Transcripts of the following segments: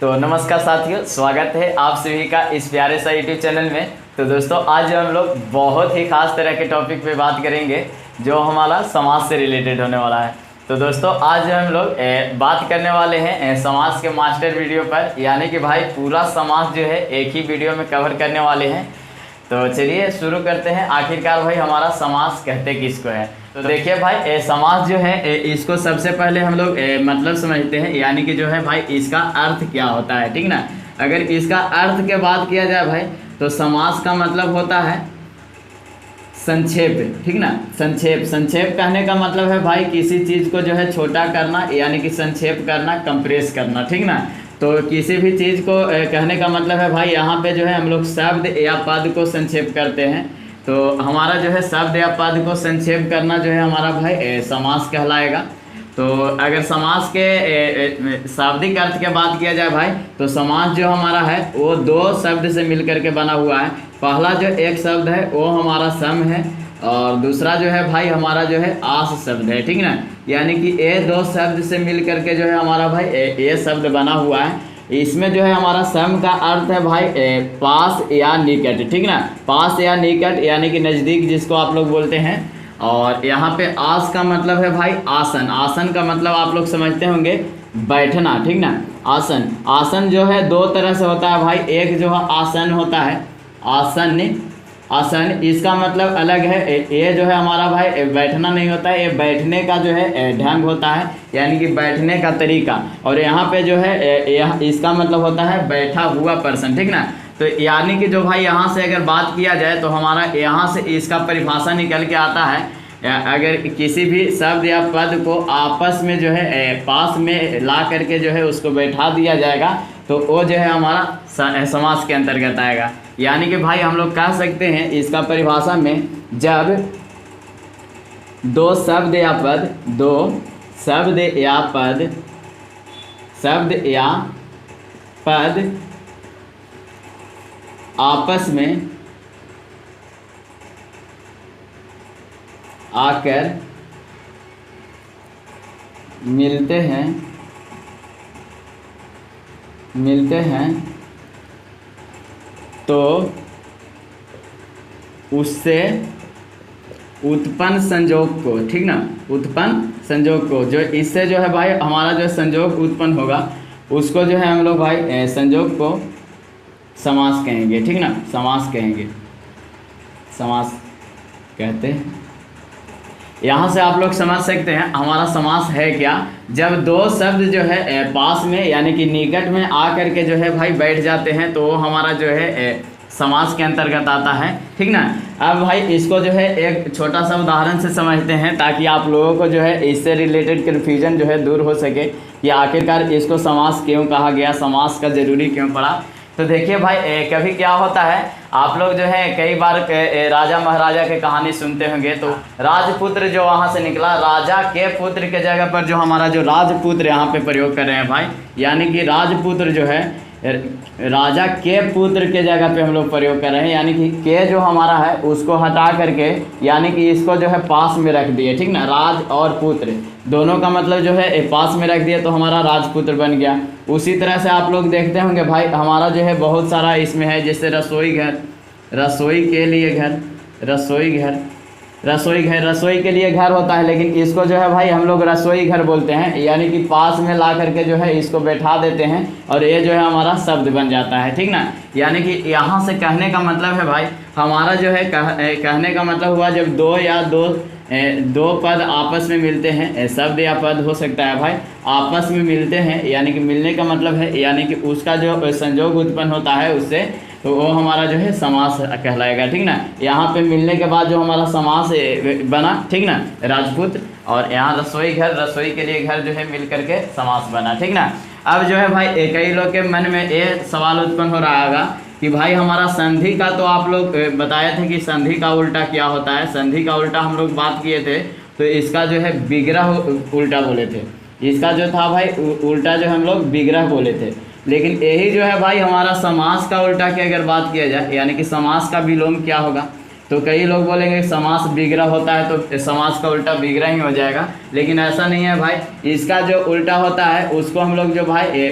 तो नमस्कार साथियों, स्वागत है आप सभी का इस प्यारे सा यूट्यूब चैनल में। तो दोस्तों आज हम लोग बहुत ही खास तरह के टॉपिक पे बात करेंगे जो हमारा समाज से रिलेटेड होने वाला है। तो दोस्तों आज हम लोग बात करने वाले हैं समाज के मास्टर वीडियो पर, यानी कि भाई पूरा समाज जो है एक ही वीडियो में कवर करने वाले हैं। तो चलिए शुरू करते हैं। आखिरकार भाई हमारा समाज कहते किसको है? तो देखिए भाई समाज जो है इसको सबसे पहले हम लोग मतलब समझते हैं, यानी कि जो है भाई इसका अर्थ क्या होता है, ठीक ना। अगर इसका अर्थ के बात किया जाए भाई तो समाज का मतलब होता है संक्षेप, ठीक ना। संक्षेप कहने का मतलब है भाई किसी चीज़ को जो है छोटा करना, यानी कि संक्षेप करना, कंप्रेस करना, ठीक ना। तो किसी भी चीज़ को कहने का मतलब है भाई यहाँ पे जो है हम लोग शब्द या पद को संक्षेप करते हैं। तो हमारा जो है शब्द या पद को संक्षेप करना जो है हमारा भाई समास कहलाएगा। तो अगर समास के शाब्दिक अर्थ के बात किया जाए भाई तो समास जो हमारा है वो दो शब्द से मिलकर के बना हुआ है। पहला जो एक शब्द है वो हमारा सम है और दूसरा जो है भाई हमारा जो है आस शब्द है, ठीक ना। यानी कि ये दो शब्द से मिल करके जो है हमारा भाई ये शब्द बना हुआ है। इसमें जो है हमारा सम का अर्थ है भाई पास या निकट, ठीक ना। पास या निकट यानी कि नज़दीक जिसको आप लोग बोलते हैं। और यहाँ पे आस का मतलब है भाई आसन। आसन का मतलब आप लोग समझते होंगे बैठना, ठीक ना। आसन जो है दो तरह से होता है भाई। एक जो है आसन होता है, आसन इसका मतलब अलग है। ये जो है हमारा भाई बैठना नहीं होता है, ये बैठने का जो है ढंग होता है, यानी कि बैठने का तरीका। और यहाँ पे जो है इसका मतलब होता है बैठा हुआ पर्सन, ठीक ना। तो यानी कि जो भाई यहाँ से अगर बात किया जाए तो हमारा यहाँ से इसका परिभाषा निकल के आता है। अगर किसी भी शब्द या पद को आपस में जो है पास में ला करके जो है उसको बैठा दिया जाएगा तो वो जो है हमारा समास के अंतर्गत आएगा। यानी कि भाई हम लोग कह सकते हैं इसका परिभाषा में, जब दो शब्द या पद आपस में आकर मिलते हैं तो उससे उत्पन्न संयोग को, ठीक ना, उत्पन्न संयोग को, जो इससे जो है भाई हमारा जो संयोग उत्पन्न होगा उसको जो है हम लोग भाई संयोग को समास कहेंगे, ठीक ना। समास कहेंगे, समास कहते हैं। यहाँ से आप लोग समझ सकते हैं हमारा समास है क्या। जब दो शब्द जो है पास में यानी कि निकट में आ करके जो है भाई बैठ जाते हैं तो वो हमारा जो है समास के अंतर्गत आता है, ठीक ना। अब भाई इसको जो है एक छोटा सा उदाहरण से समझते हैं ताकि आप लोगों को जो है इससे रिलेटेड कन्फ्यूजन जो है दूर हो सके कि आखिरकार इसको समास क्यों कहा गया, समास का ज़रूरी क्यों पड़ा। तो देखिए भाई कभी क्या होता है, आप लोग जो है कई बार राजा महाराजा की कहानी सुनते होंगे। तो राजपुत्र जो वहाँ से निकला, राजा के पुत्र के जगह पर जो हमारा जो राजपुत्र यहाँ पे प्रयोग कर रहे हैं भाई, यानी कि राजपुत्र जो है राजा के पुत्र के जगह पे हम लोग प्रयोग कर रहे हैं। यानी कि के जो हमारा है उसको हटा करके यानी कि इसको जो है पास में रख दिए, ठीक ना। राज और पुत्र दोनों का मतलब जो है पास में रख दिया तो हमारा राजपुत्र बन गया। उसी तरह से आप लोग देखते होंगे भाई हमारा जो है बहुत सारा इसमें है, जैसे रसोई घर, रसोई के लिए घर, रसोई के लिए घर होता है, लेकिन इसको जो है भाई हम लोग रसोई घर बोलते हैं। यानी कि पास में ला करके जो है इसको बैठा देते हैं और ये जो है हमारा शब्द बन जाता है, ठीक ना। यानी कि यहाँ से कहने का मतलब है भाई हमारा जो है कहने का मतलब हुआ जब दो पद आपस में मिलते हैं, शब्द या पद हो सकता है भाई, आपस में मिलते हैं, यानी कि मिलने का मतलब है यानी कि उसका जो संयोग उत्पन्न होता है उससे, तो वो हमारा जो है समास कहलाएगा, ठीक ना। यहाँ पे मिलने के बाद जो हमारा समास बना, ठीक ना, राजपुत्र, और यहाँ रसोई घर, रसोई के लिए घर जो है मिल करके समास बना, ठीक ना। अब जो है भाई कई लोग के मन में ये सवाल उत्पन्न हो रहा होगा कि भाई हमारा संधि का तो आप लोग बताए थे कि संधि का उल्टा क्या होता है। संधि का उल्टा हम लोग बात किए थे तो इसका जो है विग्रह उल्टा बोले थे। इसका जो था भाई उल्टा जो हम लोग विग्रह बोले थे। लेकिन यही जो है भाई हमारा समास का उल्टा की अगर बात किया जाए, यानी कि समास का विलोम क्या होगा, तो कई लोग बोलेंगे समास विग्रह होता है तो समास का उल्टा विग्रह ही हो जाएगा, लेकिन ऐसा नहीं है भाई। इसका जो उल्टा होता है उसको हम लोग जो भाई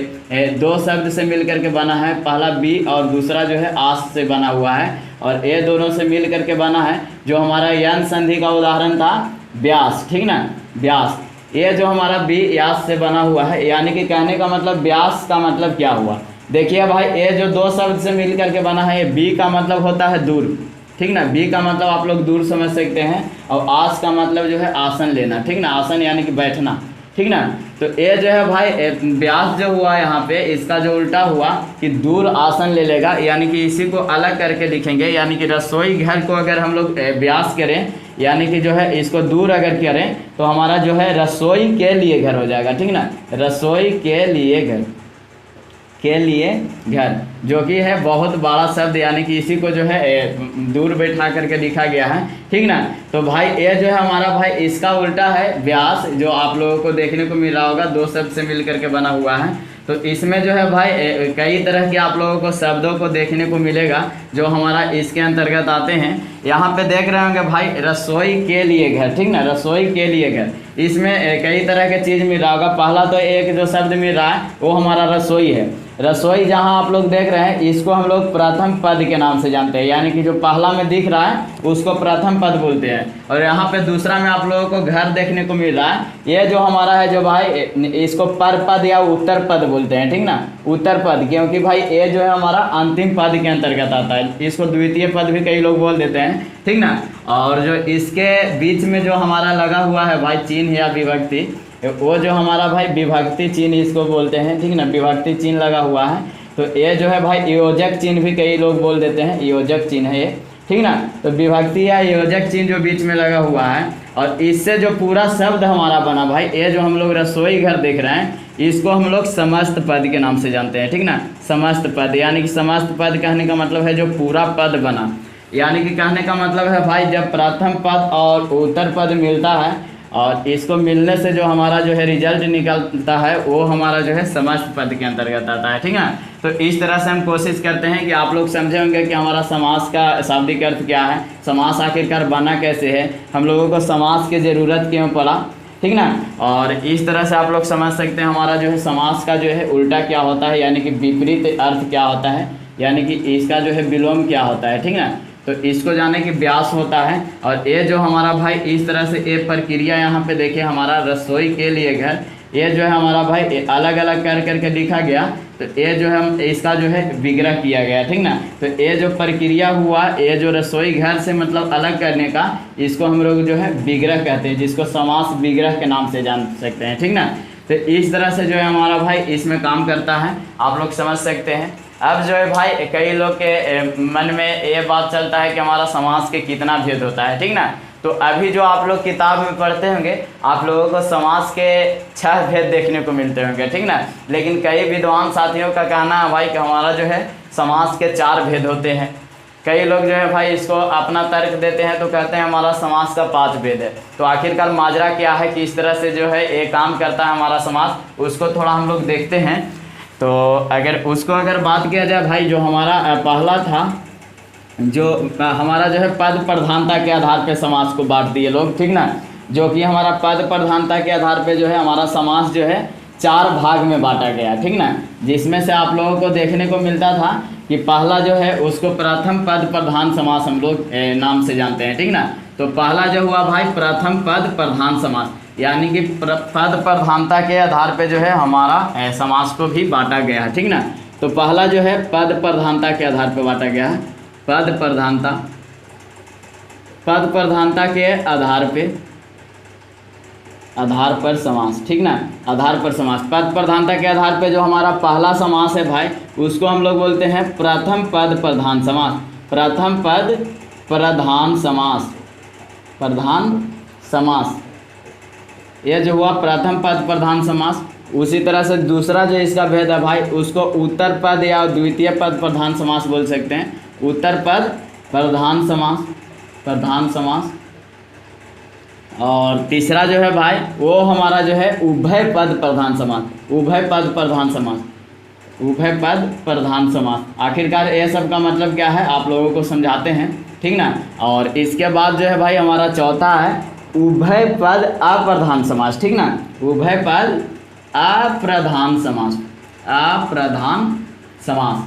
दो शब्द से मिल करके बना है, पहला बी और दूसरा जो है आस से बना हुआ है, और ए दोनों से मिल करके बना है। जो हमारा यन संधि का उदाहरण था व्यास, ठीक ना, व्यास, ये जो हमारा बी यास से बना हुआ है, यानी कि कहने का मतलब व्यास का मतलब क्या हुआ। देखिए भाई ये जो दो शब्द से मिल करके बना है, ये बी का मतलब होता है दूर, ठीक ना, बी का मतलब आप लोग दूर समझ सकते हैं, और आस का मतलब जो है आसन लेना, ठीक ना, आसन यानी कि बैठना, ठीक ना। तो ये जो है भाई व्यास जो हुआ यहाँ पे, इसका जो उल्टा हुआ कि दूर आसन ले लेगा, यानी कि इसी को अलग करके लिखेंगे, यानी कि रसोई घर को अगर हम लोग व्यास करें, यानी कि जो है इसको दूर अगर करें तो हमारा जो है रसोई के लिए घर हो जाएगा, ठीक ना, रसोई के लिए घर, के लिए घर, जो कि है बहुत बड़ा शब्द, यानी कि इसी को जो है दूर बैठा करके लिखा गया है, ठीक ना। तो भाई ये जो है हमारा भाई इसका उल्टा है व्यास, जो आप लोगों को देखने को मिल रहा होगा, दो शब्द से मिल करके बना हुआ है। तो इसमें जो है भाई कई तरह के आप लोगों को शब्दों को देखने को मिलेगा जो हमारा इसके अंतर्गत आते हैं। यहाँ पे देख रहे होंगे भाई रसोई के लिए घर, ठीक ना, रसोई के लिए घर, इसमें कई तरह के चीज़ मिल रहा होगा। पहला तो एक जो शब्द मिल रहा है वो हमारा रसोई है। रसोई जहाँ आप लोग देख रहे हैं इसको हम लोग प्रथम पद के नाम से जानते हैं, यानी कि जो पहला में दिख रहा है उसको प्रथम पद बोलते हैं। और यहाँ पे दूसरा में आप लोगों को घर देखने को मिल रहा है, ये जो हमारा है जो भाई इसको पर पद या उत्तर पद बोलते हैं, ठीक ना, उत्तर पद, क्योंकि भाई ये जो है हमारा अंतिम पद के अंतर्गत आता है, इसको द्वितीय पद भी कई लोग बोल देते हैं, ठीक ना। और जो इसके बीच में जो हमारा लगा हुआ है भाई चिन्ह या विभक्ति, वो जो हमारा भाई विभक्ति चिन्ह इसको बोलते हैं, ठीक ना, विभक्ति चिन्ह लगा हुआ है। तो ये जो है भाई योजक चिन्ह भी कई लोग बोल देते हैं, योजक चिन्ह है ये, ठीक ना। तो विभक्ति या योजक चिन्ह जो बीच में लगा हुआ है, और इससे जो पूरा शब्द हमारा बना भाई, ये जो हम लोग रसोई घर देख रहे हैं इसको हम लोग समस्त पद के नाम से जानते हैं, ठीक ना, समस्त पद, यानी कि समस्त पद कहने का मतलब है जो पूरा पद बना, यानी कि कहने का मतलब है भाई जब प्रथम पद और उत्तर पद मिलता है और इसको मिलने से जो हमारा जो है रिजल्ट निकलता है वो हमारा जो है समस्त पद के अंतर्गत आता है, ठीक है। तो इस तरह से हम कोशिश करते हैं कि आप लोग समझे होंगे कि हमारा समास का शाब्दिक अर्थ क्या है, समास आखिरकार बना कैसे है, हम लोगों को समास की ज़रूरत क्यों पड़ा, ठीक ना। और इस तरह से आप लोग समझ सकते हैं हमारा जो है समास का जो है उल्टा क्या होता है, यानी कि विपरीत अर्थ क्या होता है, यानी कि इसका जो है विलोम क्या होता है, ठीक ना। तो इसको जाने की व्यास होता है। और ये जो हमारा भाई इस तरह से ये प्रक्रिया यहाँ पे देखिए, हमारा रसोई के लिए घर, ये जो है हमारा भाई अलग अलग कर करके लिखा गया, तो ये जो है हम इसका जो है विग्रह किया गया, ठीक ना। तो ये जो प्रक्रिया हुआ, ये जो रसोई घर से मतलब अलग करने का, इसको हम लोग जो है विग्रह कहते हैं, जिसको समास विग्रह के नाम से जान सकते हैं, ठीक ना। तो इस तरह से जो है हमारा भाई इसमें काम करता है, आप लोग समझ सकते हैं। अब जो है भाई कई लोग के मन में ये बात चलता है कि हमारा समास के कितना भेद होता है, ठीक ना। तो अभी जो आप लोग किताब में पढ़ते होंगे आप लोगों को समास के 6 भेद देखने को मिलते होंगे, ठीक ना। लेकिन कई विद्वान साथियों का कहना है भाई कि हमारा जो है समास के 4 भेद होते हैं। कई लोग जो है भाई इसको अपना तर्क देते हैं तो कहते हैं हमारा समास का 5 भेद है। तो आखिरकार माजरा क्या है कि इस तरह से जो है ये काम करता है हमारा समास, उसको थोड़ा हम लोग देखते हैं। तो अगर बात किया जाए भाई, जो हमारा पहला था, जो हमारा जो है पद प्रधानता के आधार पे समास को बांट दिए लोग, ठीक ना। जो कि हमारा पद प्रधानता के आधार पे जो है हमारा समास जो है 4 भाग में बांटा गया, ठीक ना। जिसमें से आप लोगों को देखने को मिलता था कि पहला जो है उसको प्रथम पद प्रधान समास हम लोग नाम से जानते हैं, ठीक ना। तो पहला जो हुआ भाई प्रथम पद प्रधान समास, यानी कि पद प्रधानता के आधार पे जो है हमारा समास को भी बांटा गया है, ठीक ना। तो पहला जो है पद प्रधानता के आधार पे बांटा गया है, पद प्रधानता के आधार पर समास, ठीक ना, आधार पर समास। पद प्रधानता के आधार पे जो हमारा पहला समास है भाई उसको हम लोग बोलते हैं प्रथम पद प्रधान समास, प्रथम पद प्रधान समास, प्रधान समास, यह जो हुआ प्रथम पद प्रधान समास। उसी तरह से दूसरा जो इसका भेद है भाई उसको उत्तर पद या द्वितीय पद प्रधान समास बोल सकते हैं, उत्तर पद प्रधान समास, प्रधान समास। और तीसरा जो है भाई वो हमारा जो है उभय पद प्रधान समास, उभय पद प्रधान समास, उभय पद प्रधान समास। आखिरकार ये सब का मतलब क्या है आप लोगों को समझाते हैं। ठीक ना। और इसके बाद जो है भाई हमारा चौथा है उभय पद अप्रधान समास, ठीक ना। उभय पद अप्रधान समास, अप्रधान समास।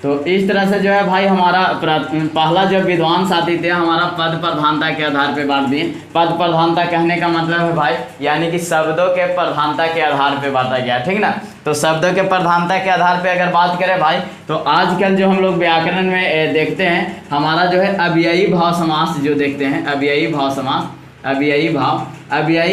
तो इस तरह से जो है भाई हमारा पहला जो विद्वान साथी थे हमारा पद प्रधानता के आधार पे बांट दिए। पद प्रधानता कहने का मतलब है भाई यानी कि शब्दों के प्रधानता के आधार पे बांटा गया, ठीक ना। तो शब्दों के प्रधानता के आधार पे अगर बात करें भाई तो आजकल जो हम लोग व्याकरण में देखते हैं हमारा जो है अव्ययी भाव समास जो देखते हैं, अव्ययी भाव समास, अव्ययी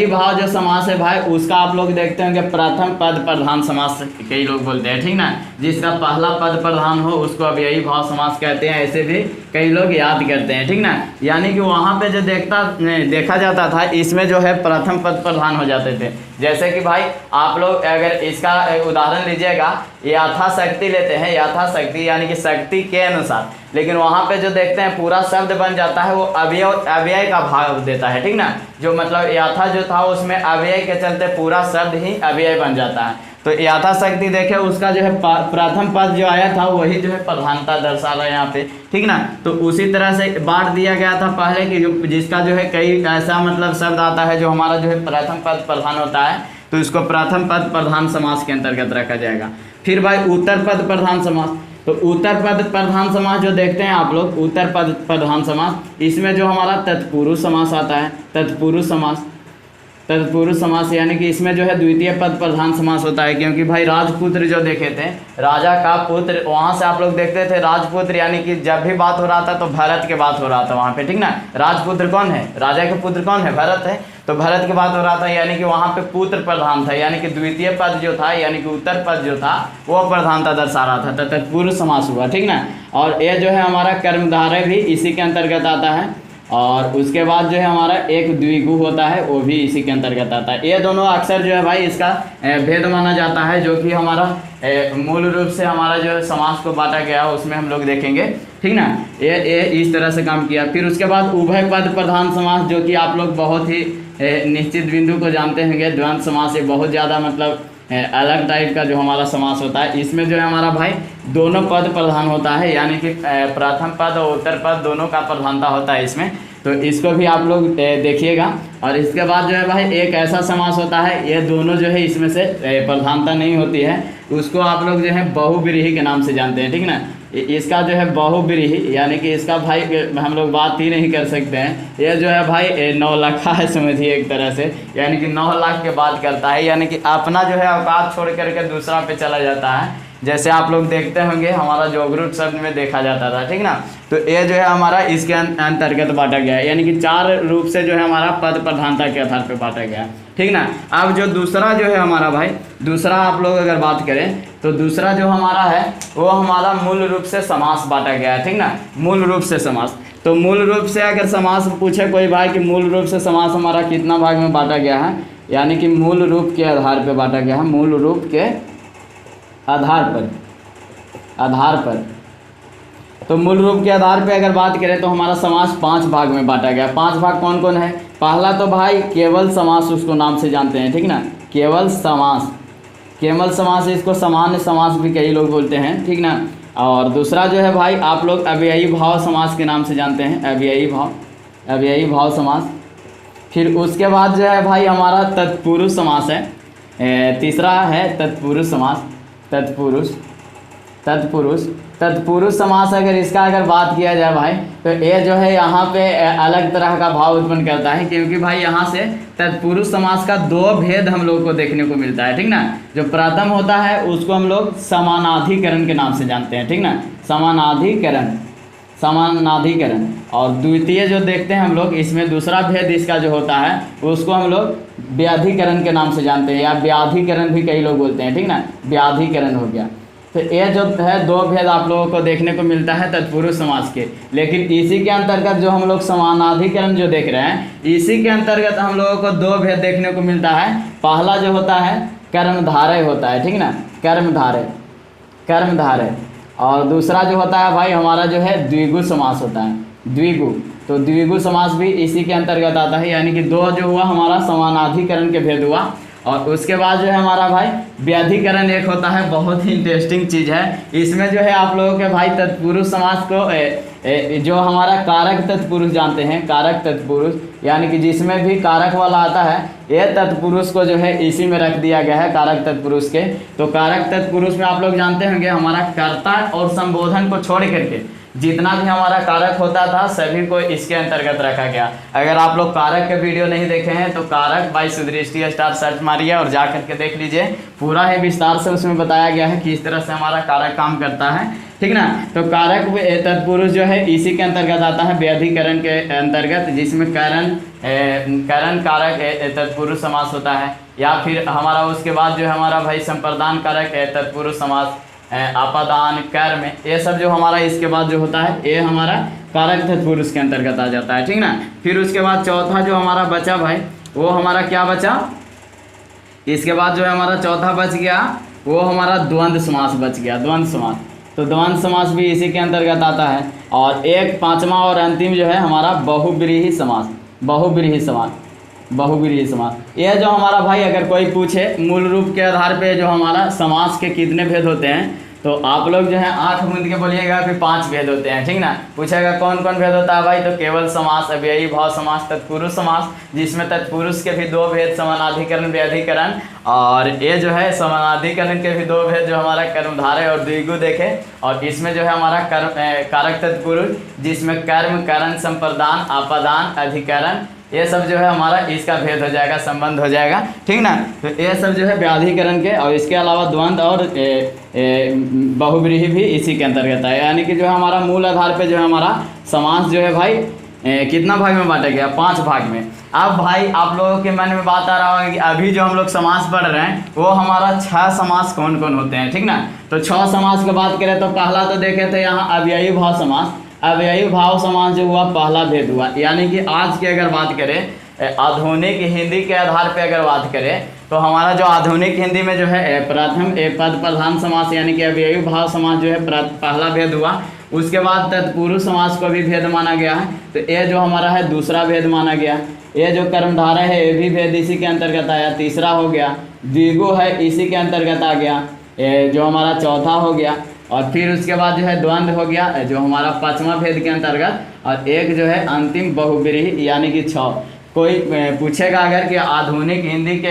भाव जो समास है भाई उसका आप लोग देखते होंगे प्रथम पद प्रधान समास कई लोग बोलते हैं, ठीक ना। जिसका पहला पद प्रधान हो उसको अव्ययी भाव समास कहते हैं, ऐसे भी कई लोग याद करते हैं, ठीक ना। यानी कि वहाँ पे जो देखा जाता था इसमें जो है प्रथम पद प्रधान हो जाते थे। जैसे कि भाई आप लोग अगर इसका उदाहरण लीजिएगा यथाशक्ति लेते हैं, यथाशक्ति यानी कि शक्ति के अनुसार, लेकिन वहाँ पे जो देखते हैं पूरा शब्द बन जाता है वो अव्यय का भाव देता है, ठीक ना। जो मतलब यथा जो था उसमें अव्यय के चलते पूरा शब्द ही अव्यय बन जाता है। तो यथाशक्ति देखे उसका जो है प्रथम पद जो आया था वही जो है प्रधानता दर्शा रहा है यहाँ पे, ठीक ना। तो उसी तरह से बांट दिया गया था पहले कि जो जिसका जो है कई ऐसा मतलब शब्द आता है जो हमारा जो है प्रथम पद प्रधान होता है तो इसको प्रथम पद प्रधान समास के अंतर्गत रखा जाएगा। फिर भाई उत्तर पद प्रधान समास, तो उत्तर पद प्रधान समास जो देखते हैं आप लोग उत्तर पद प्रधान समास, इसमें जो हमारा तत्पुरुष समास आता है, तत्पुरुष समास, तत्पुरुष समास यानी कि इसमें जो है द्वितीय पद प्रधान समास होता है। क्योंकि भाई राजपुत्र जो देखे थे राजा का पुत्र, वहाँ से आप लोग देखते थे राजपुत्र यानी कि जब भी बात हो रहा था तो भरत के बात हो रहा था वहाँ पे, ठीक ना। राजपुत्र कौन है, राजा के पुत्र कौन है, भरत है, तो भरत की बात हो रहा था यानी कि वहाँ पे पुत्र प्रधान था, यानी कि द्वितीय पद जो था यानी कि उत्तर पद जो था वो प्रधानता दर्शा रहा था, तो तत्पुरुष समास हुआ, ठीक ना। और ये जो है हमारा कर्मधारय भी इसी के अंतर्गत आता है। और उसके बाद जो है हमारा एक द्विगु होता है वो भी इसी के अंतर्गत आता है। ये दोनों अक्सर जो है भाई इसका भेद माना जाता है, जो कि हमारा मूल रूप से हमारा जो समास को बांटा गया उसमें हम लोग देखेंगे, ठीक ना। ये इस तरह से काम किया। फिर उसके बाद उभय पद प्रधान समास जो कि आप लोग बहुत ही निश्चित बिंदु को जानते होंगे, द्वंद्व समास ये बहुत ज़्यादा मतलब अलग टाइप का जो हमारा समास होता है। इसमें जो है हमारा भाई दोनों पद प्रधान होता है, यानी कि प्रथम पद और उत्तर पद दोनों का प्रधानता होता है इसमें, तो इसको भी आप लोग देखिएगा। और इसके बाद जो है भाई एक ऐसा समास होता है ये दोनों जो है इसमें से प्रधानता नहीं होती है, उसको आप लोग जो है बहुव्रीहि के नाम से जानते हैं, ठीक ना। इसका जो है बहुव्रीहि यानी कि इसका भाई हम लोग बात ही नहीं कर सकते हैं। ये जो है भाई 9 लाखा है समझिए एक तरह से, यानी कि 9 लाख के बात करता है, यानी कि अपना जो है औकात छोड़ करके दूसरा पे चला जाता है। जैसे आप लोग देखते होंगे हमारा जोगरूट शब्द में देखा जाता था, ठीक ना। तो ये जो है हमारा इसके अंतर्गत बांटा गया है, यानी कि 4 रूप से जो है हमारा पद प्रधानता के आधार पे बांटा गया, ठीक ना। अब जो दूसरा जो है हमारा भाई दूसरा आप लोग अगर बात करें तो दूसरा जो हमारा है वो हमारा मूल रूप से समास बांटा गया है, ठीक ना। मूल रूप से समास, तो मूल रूप से अगर समास पूछे कोई भाई कि मूल रूप से समास हमारा कितना भाग में बांटा गया है, यानी कि मूल रूप के आधार पर बांटा गया है, मूल रूप के आधार पर। तो मूल रूप के आधार पे अगर बात करें तो हमारा समास 5 भाग में बांटा गया। 5 भाग कौन कौन है, पहला तो भाई केवल समास उसको नाम से जानते हैं, ठीक ना, केवल समास, केवल समास, इसको सामान्य समास भी कई लोग बोलते हैं, ठीक ना। और दूसरा जो है भाई आप लोग अव्ययी भाव समास के नाम से जानते हैं, अव्ययी भाव समास। फिर उसके बाद जो है भाई हमारा तत्पुरुष समास है, तीसरा है तत्पुरुष समास, तत्पुरुष समास अगर इसका अगर बात किया जाए भाई तो ये जो है यहाँ पे अलग तरह का भाव उत्पन्न करता है, क्योंकि भाई यहाँ से तत्पुरुष समास का 2 भेद हम लोग को देखने को मिलता है, ठीक ना। जो प्रथम होता है उसको हम लोग समानाधिकरण के नाम से जानते हैं, ठीक ना, समानाधिकरण। और द्वितीय जो देखते हैं हम लोग इसमें दूसरा भेद इसका जो होता है उसको हम लोग व्याधिकरण के नाम से जानते हैं, या व्याधिकरण भी कई लोग बोलते हैं, ठीक ना, व्याधिकरण हो गया। तो ये जो है 2 भेद आप लोगों को देखने को मिलता है तत्पुरुष समास के। लेकिन इसी के अंतर्गत जो हम लोग समानाधिकरण जो देख रहे हैं इसी के अंतर्गत हम लोगों को 2 भेद देखने को मिलता है। पहला जो होता है कर्मधारय होता है, ठीक ना, कर्मधारय। और दूसरा जो होता है भाई हमारा जो है द्विगु समास होता है, द्विगु। तो द्विगु समास भी इसी के अंतर्गत आता है, यानी कि 2 जो हुआ हमारा समानाधिकरण के भेद हुआ। और उसके बाद जो है हमारा भाई व्याधिकरण एक होता है, बहुत ही इंटरेस्टिंग चीज़ है। इसमें जो है आप लोगों के भाई तत्पुरुष समास को जो हमारा कारक तत्पुरुष जानते हैं, कारक तत्पुरुष यानी कि जिसमें भी कारक वाला आता है, ये तत्पुरुष को जो है इसी में रख दिया गया है, कारक तत्पुरुष के। तो कारक तत्पुरुष में आप लोग जानते होंगे हमारा कर्ता और संबोधन को छोड़ करके जितना भी हमारा कारक होता था सभी को इसके अंतर्गत रखा गया। अगर आप लोग कारक के वीडियो नहीं देखे हैं तो कारक बाय सुदृष्टि स्टार सर्च मारिए और जा करके देख लीजिए, पूरा है विस्तार से उसमें बताया गया है कि इस तरह से हमारा कारक काम करता है, ठीक ना। तो कारक तत्पुरुष जो है इसी के अंतर्गत आता है, व्याधिकरण के अंतर्गत, जिसमें करण कारक तत्पुरुष समास होता है, या फिर हमारा उसके बाद जो है हमारा भाई संप्रदान कारक तत्पुरुष समास, आपादान, कर्म, ये सब जो हमारा इसके बाद जो होता है ये हमारा कारक तत्पुरुष के अंतर्गत आ जाता है, ठीक ना। फिर उसके बाद चौथा जो हमारा बचा भाई वो हमारा क्या बचा, इसके बाद जो है हमारा चौथा बच गया वो हमारा द्वंद्व समास बच गया, द्वंद्व समास। तो द्वंद्व समास भी इसी के अंतर्गत आता है। और एक पांचवा और अंतिम जो है हमारा बहुव्रीहि समास, बहुव्रीहि समास, बहुव्रीहि समास। यह जो हमारा भाई अगर कोई पूछे मूल रूप के आधार पे जो हमारा समास के कितने भेद होते हैं, तो आप लोग जो है आंख मूंद के बोलिएगा कि 5 भेद होते हैं, ठीक ना। पूछेगा कौन कौन भेद होता है भाई, तो केवल समास, अव्ययी भाव समास, तत्पुरुष समास, जिसमें तत्पुरुष के भी 2 भेद, समानाधिकरण, व्याधिकरण, और ये जो है समानाधिकरण के भी 2 भेद जो हमारा कर्मधारय और द्विगु देखे। और इसमें जो है हमारा कारक तत्पुरुष, जिसमें कर्म, करण, संप्रदान, आपादान, अधिकरण, ये सब जो है हमारा इसका भेद हो जाएगा, संबंध हो जाएगा, ठीक ना। तो ये सब जो है व्याधिकरण के, और इसके अलावा द्वंद्व और बहुव्रीहि भी इसी के अंतर्गत है। यानी कि जो है हमारा मूल आधार पे जो है हमारा समास जो है भाई कितना भाग में बांटा गया, 5 भाग में। अब भाई आप लोगों के मन में बात आ रहा होगा कि अभी जो हम लोग समास पढ़ रहे हैं वो हमारा 6 समास कौन कौन होते हैं, ठीक ना। तो 6 समास की बात करें तो पहला तो देखे थे यहाँ अव्ययी भाव समास। अव्ययी भाव समास जो हुआ पहला भेद हुआ, यानी कि आज की अगर बात करें आधुनिक हिंदी के आधार पे अगर बात करें तो हमारा जो आधुनिक हिंदी में जो है प्रथम पद प्रधान समास यानी कि अव्ययी भाव समास जो है पहला भेद हुआ। उसके बाद तत्पुरुष समास को भी भेद माना गया है, तो ये जो हमारा है दूसरा भेद माना गया। ये जो कर्मधारय है ये भी भेद इसी के अंतर्गत आया, तीसरा हो गया। द्विगु है इसी के अंतर्गत आ गया, जो हमारा चौथा हो गया। और फिर उसके बाद जो है द्वंद्व हो गया जो हमारा 5वां भेद के अंतर्गत, और एक जो है अंतिम बहुव्रीहि यानी कि 6। कोई पूछेगा अगर कि आधुनिक हिंदी के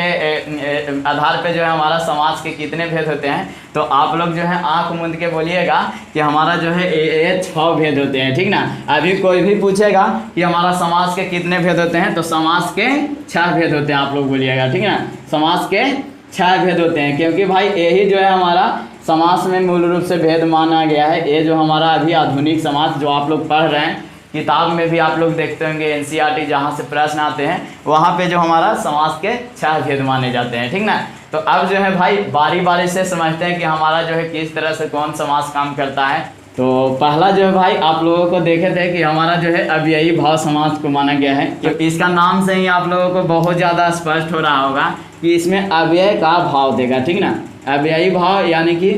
आधार पे जो है हमारा समास के कितने भेद होते हैं, तो आप लोग जो है आंख मूंद के बोलिएगा कि हमारा जो है ये 6 भेद होते हैं, ठीक ना। अभी कोई भी पूछेगा कि हमारा समास के कितने भेद होते हैं, तो समास के 6 भेद होते हैं, आप लोग बोलिएगा, ठीक ना। समास के 6 भेद होते हैं, क्योंकि भाई यही जो है हमारा समास में मूल रूप से भेद माना गया है। ये जो हमारा अभी आधुनिक समास जो आप लोग पढ़ रहे हैं, किताब में भी आप लोग देखते होंगे एनसीईआरटी जहाँ से प्रश्न आते हैं वहाँ पे जो हमारा समास के 6 भेद माने जाते हैं, ठीक ना। तो अब जो है भाई बारी बारी से समझते हैं कि हमारा जो है किस तरह से कौन समास काम करता है। तो पहला जो है भाई आप लोगों को देखे थे कि हमारा जो है अव्ययी भाव समास को माना गया है। तो इसका नाम से ही आप लोगों को बहुत ज़्यादा स्पष्ट हो रहा होगा कि इसमें अव्यय का भाव देगा, ठीक ना। अव्ययी भाव यानी कि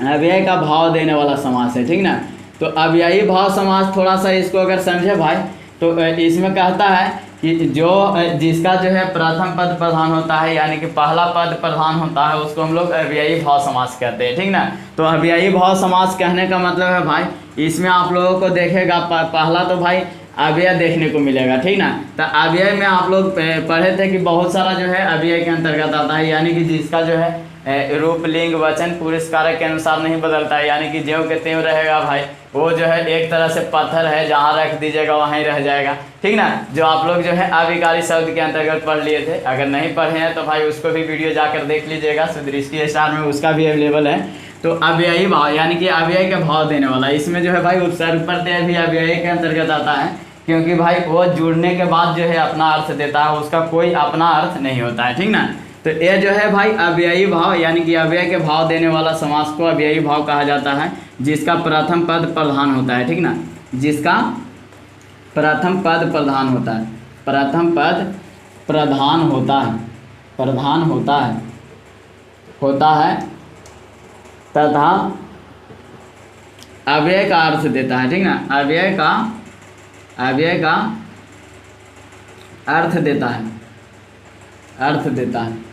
अव्यय का भाव देने वाला समास है, ठीक ना। तो अव्ययी भाव समास थोड़ा सा इसको अगर समझे भाई तो इसमें कहता है कि जो जिसका जो है प्रथम पद प्रधान होता है यानी कि पहला पद प्रधान होता है उसको हम लोग अव्ययी भाव समास कहते हैं, ठीक ना। तो अव्ययी भाव समास कहने का मतलब है भाई इसमें आप लोगों को देखेगा पहला तो भाई अव्यय देखने को मिलेगा, ठीक ना। तो अव्यय में आप लोग पढ़े थे कि बहुत सारा जो है अव्यय के अंतर्गत आता है, यानी कि जिसका जो है रूप, लिंग, वचन, पुरुष, कारक के अनुसार नहीं बदलता है, यानी कि ज्यों के त्यों रहेगा भाई। वो जो है एक तरह से पत्थर है, जहाँ रख दीजिएगा वहाँ ही रह जाएगा, ठीक ना। जो आप लोग जो है अविकारी शब्द के अंतर्गत पढ़ लिए थे, अगर नहीं पढ़े हैं तो भाई उसको भी वीडियो जाकर देख लीजिएगा, सुदृष्टि स्टार में उसका भी अवेलेबल है। तो अव्ययी भाव यानी कि अव्यय के भाव देने वाला, इसमें जो है भाई उपसर्ग प्रत्यय भी अव्यय के अंतर्गत आता है, क्योंकि भाई वो जुड़ने के बाद जो है अपना अर्थ देता है, उसका कोई अपना अर्थ नहीं होता है, ठीक ना। तो ये जो है भाई अव्ययी भाव यानी कि अव्यय के भाव देने वाला समास को अव्ययी भाव कहा जाता है, जिसका प्रथम पद प्रधान होता है, ठीक ना। जिसका प्रथम पद प्रधान होता है, प्रथम पद प्रधान होता है, प्रधान होता है तथा अव्यय का अर्थ देता है, ठीक ना। अव्यय का अर्थ देता है, अर्थ देता है।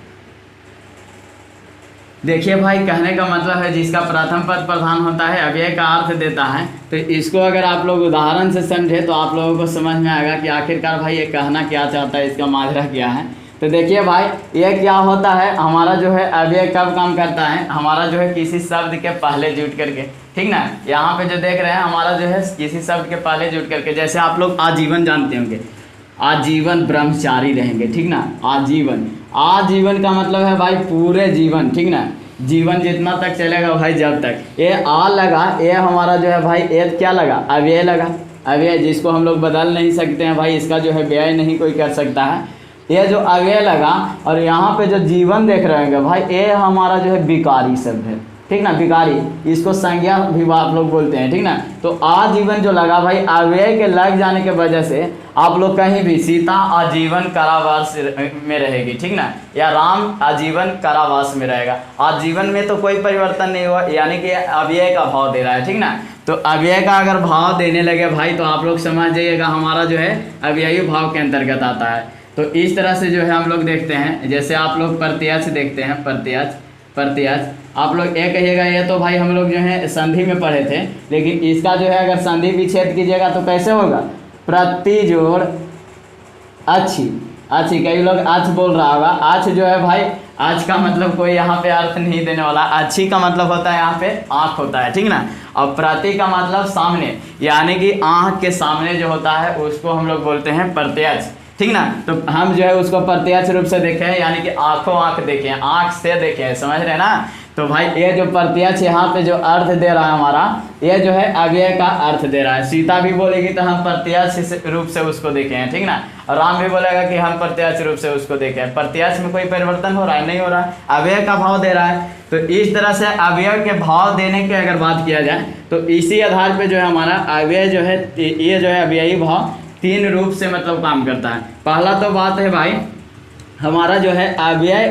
देखिए भाई, कहने का मतलब है जिसका प्रथम पद प्रधान होता है अव्यय का अर्थ देता है। तो इसको अगर आप लोग उदाहरण से समझे तो आप लोगों को समझ में आएगा कि आखिरकार भाई ये कहना क्या चाहता है, इसका माजरा क्या है। तो देखिए भाई, ये क्या होता है, हमारा जो है अव्यय कब काम करता है, हमारा जो है किसी शब्द के पहले जुट करके, ठीक ना। यहाँ पे जो देख रहे हैं हमारा जो है किसी शब्द के पहले जुट करके, जैसे आप लोग आजीवन जानते होंगे, आजीवन ब्रह्मचारी रहेंगे, ठीक ना। आजीवन, आजीवन का मतलब है भाई पूरे जीवन, ठीक ना। जीवन जितना तक चलेगा भाई, जब तक। ये आ लगा, ये हमारा जो है भाई ये क्या लगा, अव्यय लगा। अव्यय जिसको हम लोग बदल नहीं सकते हैं भाई, इसका जो है व्यय नहीं कोई कर सकता है। ये जो अव्यय लगा और यहाँ पे जो जीवन देख रहे होंगे भाई, ये हमारा जो है विकारी शब्द है, ठीक ना। विकारी, इसको संज्ञा भी आप लोग बोलते हैं, ठीक ना। तो आजीवन जो लगा भाई, अव्यय के लग जाने के वजह से आप लोग कहीं भी सीता आजीवन कारावास में रहेगी, ठीक ना, या राम आजीवन कारावास में रहेगा। आजीवन में तो कोई परिवर्तन नहीं हुआ, यानी कि अव्यय का भाव दे रहा है, ठीक ना। तो अव्यय का अगर भाव देने लगे भाई तो आप लोग समझ जाइएगा हमारा जो है अव्ययी भाव के अंतर्गत आता है। तो इस तरह से जो है हम लोग देखते हैं, जैसे आप लोग प्रत्यक्ष देखते हैं, प्रत्यक्ष, प्रत्यक्ष आप लोग ये कहिएगा, ये तो भाई हम लोग जो है संधि में पढ़े थे, लेकिन इसका जो है अगर संधि विच्छेद कीजिएगा तो कैसे होगा, प्रति जोड़ अच्छी, अच्छी, कई लोग आज बोल रहा होगा। आज जो है भाई, आज का मतलब कोई यहाँ पे अर्थ नहीं देने वाला। अच्छी का मतलब होता है यहाँ पे आँख होता है, ठीक ना। और प्रति का मतलब सामने, यानी कि आँख के सामने जो होता है उसको हम लोग बोलते हैं प्रत्यक्ष, ठीक ना। तो हम जो है उसको प्रत्यक्ष रूप से देखें, यानी कि आंखों आंख देखें, आंख से देखें, समझ रहे ना। तो भाई ये जो प्रत्यक्ष यहाँ पे जो अर्थ दे रहा है हमारा, ये जो है अव्यय का अर्थ दे रहा है। सीता भी बोलेगी तो हम प्रत्यक्ष रूप से उसको देखें, ठीक ना। और राम भी बोलेगा कि हम प्रत्यक्ष रूप से उसको देखें। प्रत्यक्ष में कोई परिवर्तन हो रहा है, नहीं हो रहा है, अव्यय का भाव दे रहा है। तो इस तरह से अव्यय के भाव देने की अगर बात किया जाए तो इसी आधार पर जो है हमारा अव्यय जो है, ये जो है अव्ययी भाव तीन रूप से मतलब काम करता है। पहला तो बात है भाई, हमारा जो है अव्यय,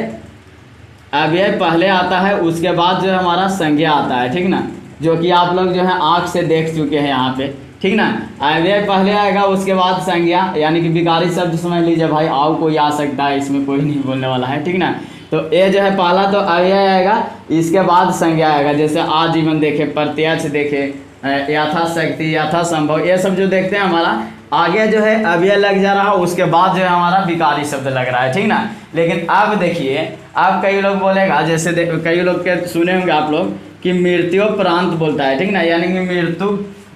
अव्यय पहले आता है, उसके बाद जो है हमारा संज्ञा आता है, ठीक ना, जो कि आप लोग जो है आँख से देख चुके हैं यहाँ पे, ठीक ना। अव्यय पहले आएगा, उसके बाद संज्ञा, यानी कि विकारी शब्द समझ लीजिए भाई, आओ कोई आ सकता है, इसमें कोई नहीं बोलने वाला है, ठीक ना। तो ये जो है पहला तो अव्यय आएगा, इसके बाद संज्ञा आएगा। जैसे आजीवन देखे, प्रत्यक्ष देखे, यथाशक्ति, यथासंभव, ये सब जो देखते हैं हमारा आगे जो है अव्यय लग जा रहा है, उसके बाद जो है हमारा विकारी शब्द लग रहा है, ठीक ना। लेकिन अब देखिए, अब कई लोग बोलेगा, जैसे कई लोग के सुने होंगे आप लोग कि मृत्योपरांत बोलता है, ठीक ना, यानी कि मृत्यु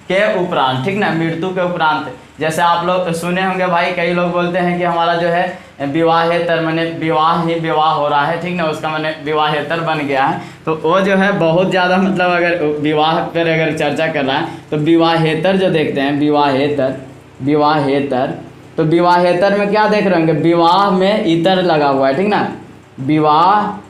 के उपरांत, ठीक ना, मृत्यु के उपरांत। जैसे आप लोग सुने होंगे भाई, कई लोग बोलते हैं कि हमारा जो है विवाहेतर, मैंने विवाह ही विवाह हो रहा है, ठीक ना, उसका मैंने विवाहेतर बन गया है। तो वो जो है बहुत ज़्यादा मतलब अगर विवाह पर अगर चर्चा कर रहा है तो विवाहेतर जो देखते हैं, विवाहेतर, विवाहेतर, तो विवाहेतर में क्या देख रहे होंगे, विवाह में इतर लगा हुआ है, ठीक ना, विवाह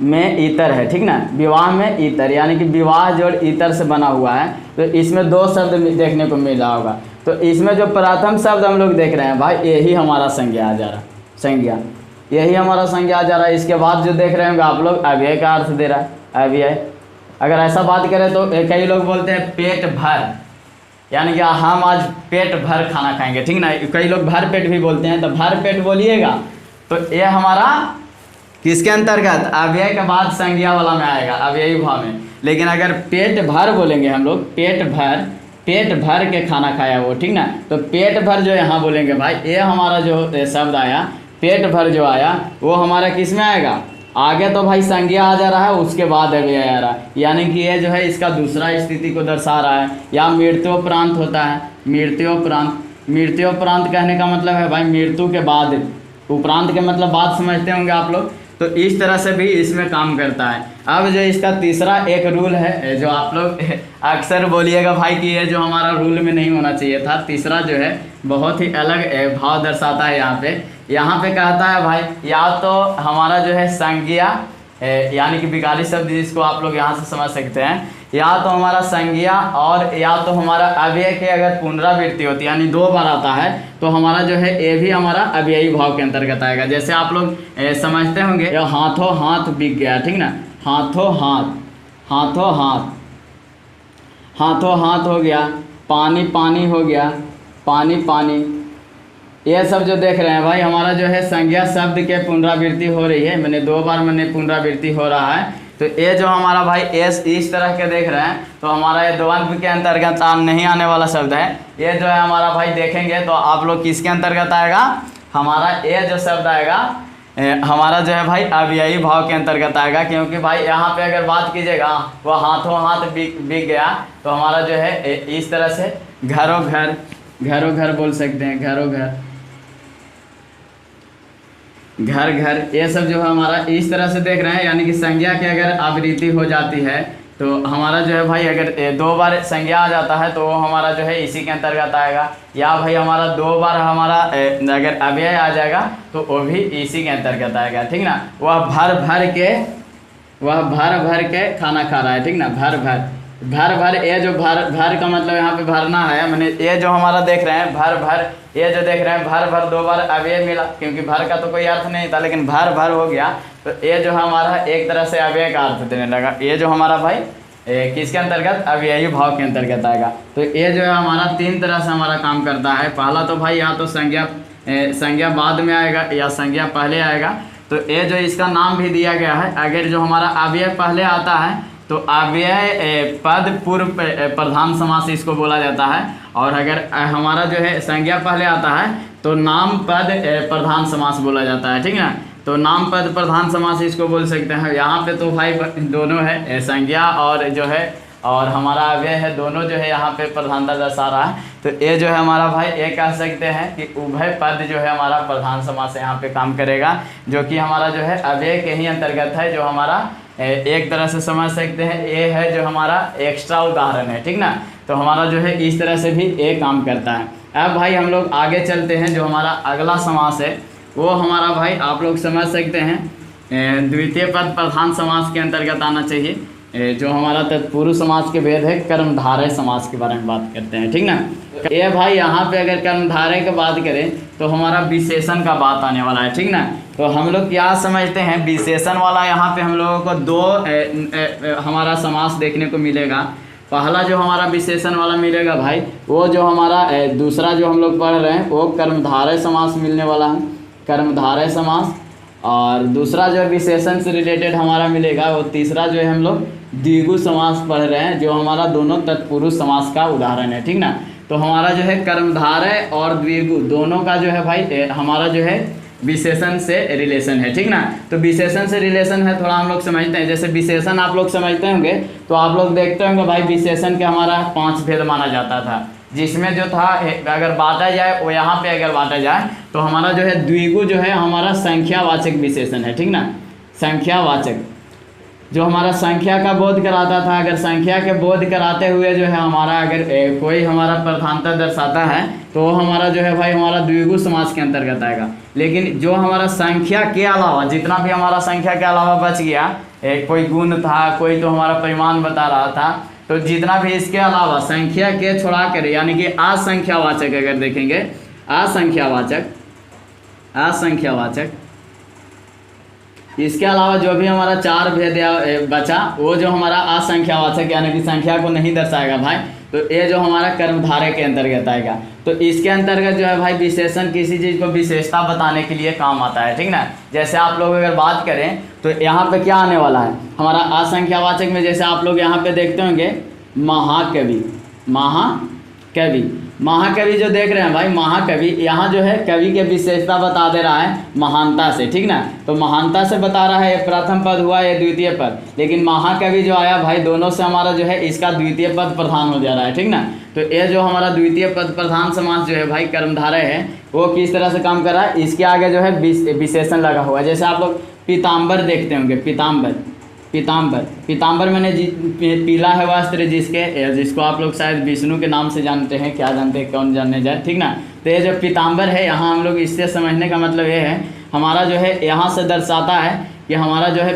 में इतर है, ठीक ना, विवाह में इतर, यानी कि विवाह जोड़ इतर से बना हुआ है। तो इसमें दो शब्द देखने को मिल रहा होगा। तो इसमें जो प्रथम शब्द हम लोग देख रहे हैं भाई, यही हमारा संज्ञा आ जा रहा है, संज्ञा, यही हमारा संज्ञा आ जा रहा है। इसके बाद जो देख रहे होंगे आप लोग, अव्यय का अर्थ दे रहा है, अव्यय। अगर ऐसा बात करें तो कई लोग बोलते हैं पेट भर, यानी कि हम आज पेट भर खाना खाएंगे, ठीक ना। कई लोग भर पेट भी बोलते हैं, तो भर पेट बोलिएगा तो ये हमारा किसके अंतर्गत, अव्यय के बाद संज्ञा वाला में आएगा, अव्ययी भाव में। लेकिन अगर पेट भर बोलेंगे हम लोग, पेट भर, पेट भर के खाना खाया वो, ठीक ना, तो पेट भर जो यहाँ बोलेंगे भाई, ये हमारा जो शब्द आया पेट भर जो आया वो हमारा किस में आएगा, आगे तो भाई संज्ञा आ जा रहा है, उसके बाद अव्यय आ रहा है, यानी कि ये जो है इसका दूसरा स्थिति को दर्शा रहा है। या मृत्योपरांत होता है, मृत्योपरांत, मृत्योपरांत कहने का मतलब है भाई मृत्यु के बाद, उपरांत के मतलब बात समझते होंगे आप लोग। तो इस तरह से भी इसमें काम करता है। अब जो इसका तीसरा एक रूल है, जो आप लोग अक्सर बोलिएगा भाई कि ये जो हमारा रूल में नहीं होना चाहिए था, तीसरा जो है बहुत ही अलग भाव दर्शाता है। यहाँ पे कहता है भाई, या तो हमारा जो है संज्ञा, यानी कि विकारी शब्द जिसको आप लोग यहाँ से समझ सकते हैं, या तो हमारा संज्ञा और या तो हमारा अव्यय के अगर पुनरावृत्ति होती है, यानी दो बार आता है, तो हमारा जो है ये भी हमारा अव्ययी भाव के अंतर्गत आएगा। जैसे आप लोग समझते होंगे, हाथों हाथ बिक गया, ठीक ना, हाथों हाथ, हाथों हाथ, हाथों हाथ हो गया, पानी पानी हो गया, पानी पानी, ये सब जो देख रहे हैं भाई हमारा जो है संज्ञा शब्द के पुनरावृत्ति हो रही है, मैंने 2 बार मैंने पुनरावृत्ति हो रहा है। तो ये जो हमारा भाई एस इस तरह के देख रहे हैं, तो हमारा ये द्वंद्व के अंतर्गत नहीं आने वाला शब्द है। ये जो है हमारा भाई देखेंगे तो आप लोग किसके अंतर्गत आएगा, हमारा ये जो शब्द आएगा हमारा जो है भाई अव्ययी भाव के अंतर्गत आएगा, क्योंकि भाई यहाँ पे अगर बात कीजिएगा वह हाथों हाथ बिक गया, तो हमारा जो है इस तरह से घरों घर बोल सकते हैं, घरों घर ये सब जो है हमारा इस तरह से देख रहे हैं। यानी कि संज्ञा की अगर आवृत्ति हो जाती है तो हमारा जो है भाई अगर 2 बार संज्ञा आ जाता है तो हमारा जो है इसी के अंतर्गत आएगा, या भाई हमारा 2 बार हमारा अगर अव्यय आ जाएगा तो वो भी इसी के अंतर्गत आएगा, ठीक ना। वह भर भर के खाना खा रहा है, ठीक ना। भर ये जो भर का मतलब यहाँ पे भरना है, मैंने ये जो हमारा देख रहे हैं भर ये जो देख रहे हैं भर 2 बार अव्यय मिला, क्योंकि भर का तो कोई अर्थ नहीं था, लेकिन भर हो गया तो ये जो हमारा एक तरह से अव्यय का अर्थ देने लगा। ये जो हमारा भाई किसके अंतर्गत, अव्ययी भाव के अंतर्गत आएगा। तो ये जो है हमारा 3 तरह से हमारा काम करता है। पहला तो भाई या तो संज्ञा बाद में आएगा या संज्ञा पहले आएगा। तो ये जो इसका नाम भी दिया गया है, अगर जो हमारा अव्यय पहले आता है तो अव्यय पद पूर्व प्रधान समास इसको बोला जाता है, और अगर हमारा जो है संज्ञा पहले आता है तो नाम पद प्रधान समास बोला जाता है, ठीक है ना। तो नाम पद प्रधान समास इसको बोल सकते हैं। यहाँ पे तो भाई दोनों है, संज्ञा और जो है और हमारा अव्यय है, दोनों जो है यहाँ पे प्रधानता दर्शा रहा है। तो ये जो है हमारा भाई ये कह सकते हैं कि उभय पद जो है हमारा प्रधान समास यहाँ पे काम करेगा, जो कि हमारा जो है अव्यय के ही अंतर्गत है, जो हमारा एक तरह से समझ सकते हैं ये है जो हमारा एक्स्ट्रा उदाहरण है, ठीक ना। तो हमारा जो है इस तरह से भी ये काम करता है। अब भाई हम लोग आगे चलते हैं, जो हमारा अगला समास है वो हमारा भाई आप लोग समझ सकते हैं द्वितीय पद प्रधान समास के अंतर्गत आना चाहिए। जो हमारा तत्पुरुष समास के भेद है कर्मधारय समास के बारे में बात करते हैं, ठीक ना। ये भाई यहाँ पे अगर कर्मधारय की बात करें तो हमारा विशेषण का बात आने वाला है, ठीक ना। तो हम लोग क्या समझते हैं, विशेषण वाला यहाँ पे हम लोगों को 2 हमारा समास देखने को मिलेगा। पहला जो हमारा विशेषण वाला मिलेगा भाई वो जो हमारा दूसरा जो हम लोग पढ़ रहे हैं वो कर्मधारय समास मिलने वाला है, कर्मधारय समास। और दूसरा जो विशेषण से रिलेटेड हमारा मिलेगा वो तीसरा जो है हम लोग द्विगु समास पढ़ रहे हैं, जो हमारा दोनों तत्पुरुष समास का उदाहरण है, ठीक ना। तो हमारा जो है कर्मधारय और द्विगु दोनों का जो है भाई हमारा जो है विशेषण से रिलेशन है, ठीक ना। तो विशेषण से रिलेशन है, थोड़ा हम लोग समझते हैं। जैसे विशेषण आप लोग समझते होंगे तो आप लोग देखते होंगे भाई विशेषण के हमारा 5 भेद माना जाता था, जिसमें जो था अगर बांटा जाए वो यहाँ पे अगर बांटा जाए तो हमारा जो है द्विगु जो है हमारा संख्यावाचक विशेषण है, ठीक ना। संख्यावाचक जो हमारा संख्या का बोध कराता था, अगर संख्या के बोध कराते हुए जो है हमारा अगर कोई हमारा प्रधानता दर्शाता है तो हमारा जो है भाई हमारा द्विगु समास के अंतर्गत आएगा। लेकिन जो हमारा संख्या के अलावा जितना भी हमारा संख्या के अलावा बच गया, कोई गुण था, कोई तो हमारा परिमाण बता रहा था, तो जितना भी इसके अलावा संख्या के छोड़ा कर यानी कि असंख्यावाचक अगर देखेंगे असंख्यावाचक इसके अलावा जो भी हमारा 4 भेद बचा वो जो हमारा असंख्यावाचक यानी कि संख्या को नहीं दर्शाएगा भाई, तो ये जो हमारा कर्मधारय के अंतर्गत आएगा। तो इसके अंतर्गत जो है भाई विशेषण किसी चीज़ को विशेषता बताने के लिए काम आता है, ठीक ना। जैसे आप लोग अगर बात करें तो यहाँ पे क्या आने वाला है हमारा असंख्यावाचक में, जैसे आप लोग यहाँ पे देखते होंगे महाकवि जो देख रहे हैं भाई, महाकवि यहाँ जो है कवि के विशेषता बता दे रहा है महानता से, ठीक ना। तो महानता से बता रहा है, ये प्रथम पद हुआ, ये द्वितीय पद, लेकिन महाकवि जो आया भाई दोनों से हमारा जो है इसका द्वितीय पद प्रधान हो जा रहा है, ठीक ना। तो ये जो हमारा द्वितीय पद प्रधान समास जो है भाई कर्मधारय है वो किस तरह से काम कर रहा है, इसके आगे जो है विशेषण लगा हुआ है। जैसे आप लोग पीताम्बर देखते होंगे, पीताम्बर मैंने पीला है वस्त्र जिसको आप लोग शायद विष्णु के नाम से जानते हैं, क्या जानते हैं कौन जानने जाए, ठीक ना। तो ये जो पीताम्बर है यहाँ हम लोग इससे समझने का मतलब ये है हमारा जो है यहाँ से दर्शाता है कि हमारा जो है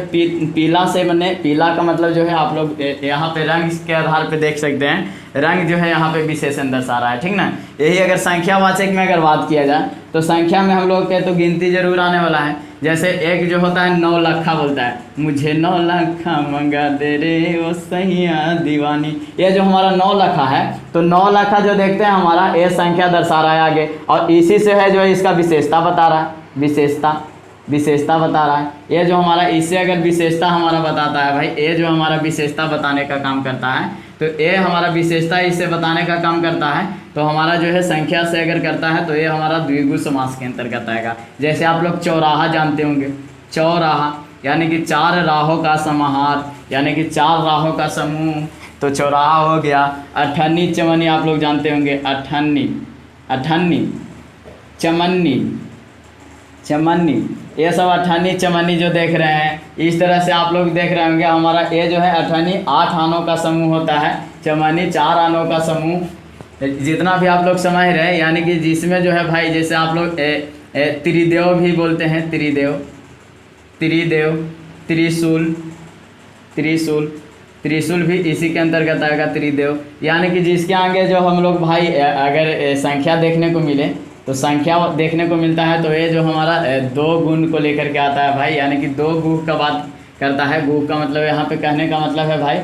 पीला से मैंने पीला का मतलब जो है आप लोग यहाँ पे रंग के आधार पे देख सकते हैं, रंग जो है यहाँ पे विशेषण दर्शा रहा है, ठीक ना। यही अगर संख्यावाचक में अगर बात किया जाए तो संख्या में हम लोग के तो गिनती जरूर आने वाला है, जैसे एक जो होता है 9 लखा बोलता है, मुझे 9 लखा मंगा दे रे ओ सैया दीवानी। ये जो हमारा 9 लखा है, तो 9 लखा जो देखते हैं हमारा ये संख्या दर्शा रहा है आगे, और इसी से है जो इसका विशेषता बता रहा है, विशेषता बता रहा है। ये जो हमारा इससे अगर विशेषता हमारा बताता है भाई, ये जो हमारा विशेषता बताने का काम करता है, तो ये हमारा विशेषता इससे बताने का काम करता है। तो हमारा जो है संख्या से अगर करता है तो ये हमारा द्विगु समास के अंतर्गत आएगा। जैसे आप लोग चौराहा जानते होंगे, चौराहा यानी कि 4 राहों का समाहार, यानी कि 4 राहों का समूह, तो चौराहा हो गया। अठन्नी चमन्नी आप लोग जानते होंगे, अठन्नी चमन्नी, ये सब अठन्नी चमन्नी जो देख रहे हैं, इस तरह से आप लोग देख रहे होंगे। हमारा ये जो है अठन्नी 8 आनों का समूह होता है, चमन्नी 4 आनों का समूह, जितना भी आप लोग समझ रहे हैं, यानी कि जिसमें जो है भाई, जैसे आप लोग त्रिदेव भी बोलते हैं, त्रिदेव, त्रिशूल भी इसी के अंतर्गत आएगा, त्रिदेव। यानी कि जिसके आगे जो हम लोग भाई अगर संख्या देखने को मिले, तो संख्या देखने को मिलता है, तो ये जो हमारा 2 गुण को लेकर के आता है भाई, यानी कि 2 गुह का बात करता है। गुह का मतलब यहाँ पे कहने का मतलब है भाई,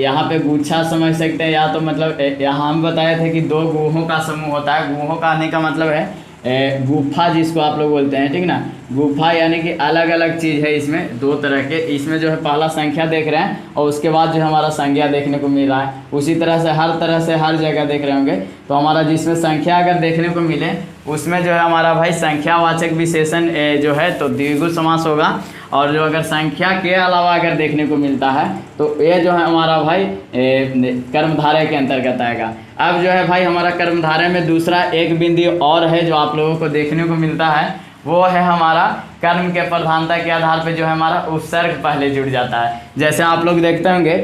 यहाँ पे गुच्छा समझ सकते हैं, या तो मतलब यहाँ हम बताए थे कि 2 गुहों का समूह होता है। गुहों का आने का मतलब है गुफा, जिसको आप लोग बोलते हैं, ठीक ना। गुफा यानी कि अलग अलग चीज़ है, इसमें 2 तरह के, इसमें जो है पहला संख्या देख रहे हैं, और उसके बाद जो हमारा संज्ञा देखने को मिल रहा है। उसी तरह से हर जगह देख रहे होंगे, तो हमारा जिसमें संख्या अगर देखने को मिले, उसमें जो है हमारा भाई संख्यावाचक विशेषण जो है तो द्विगु समास होगा। और जो अगर संख्या के अलावा अगर देखने को मिलता है, तो ये जो है हमारा भाई कर्मधारय के अंतर्गत आएगा। अब जो है भाई हमारा कर्मधारय में दूसरा एक बिंदु और है जो आप लोगों को देखने को मिलता है, वो है हमारा कर्म के प्रधानता के आधार पे जो है हमारा उपसर्ग पहले जुड़ जाता है। जैसे आप लोग देखते होंगे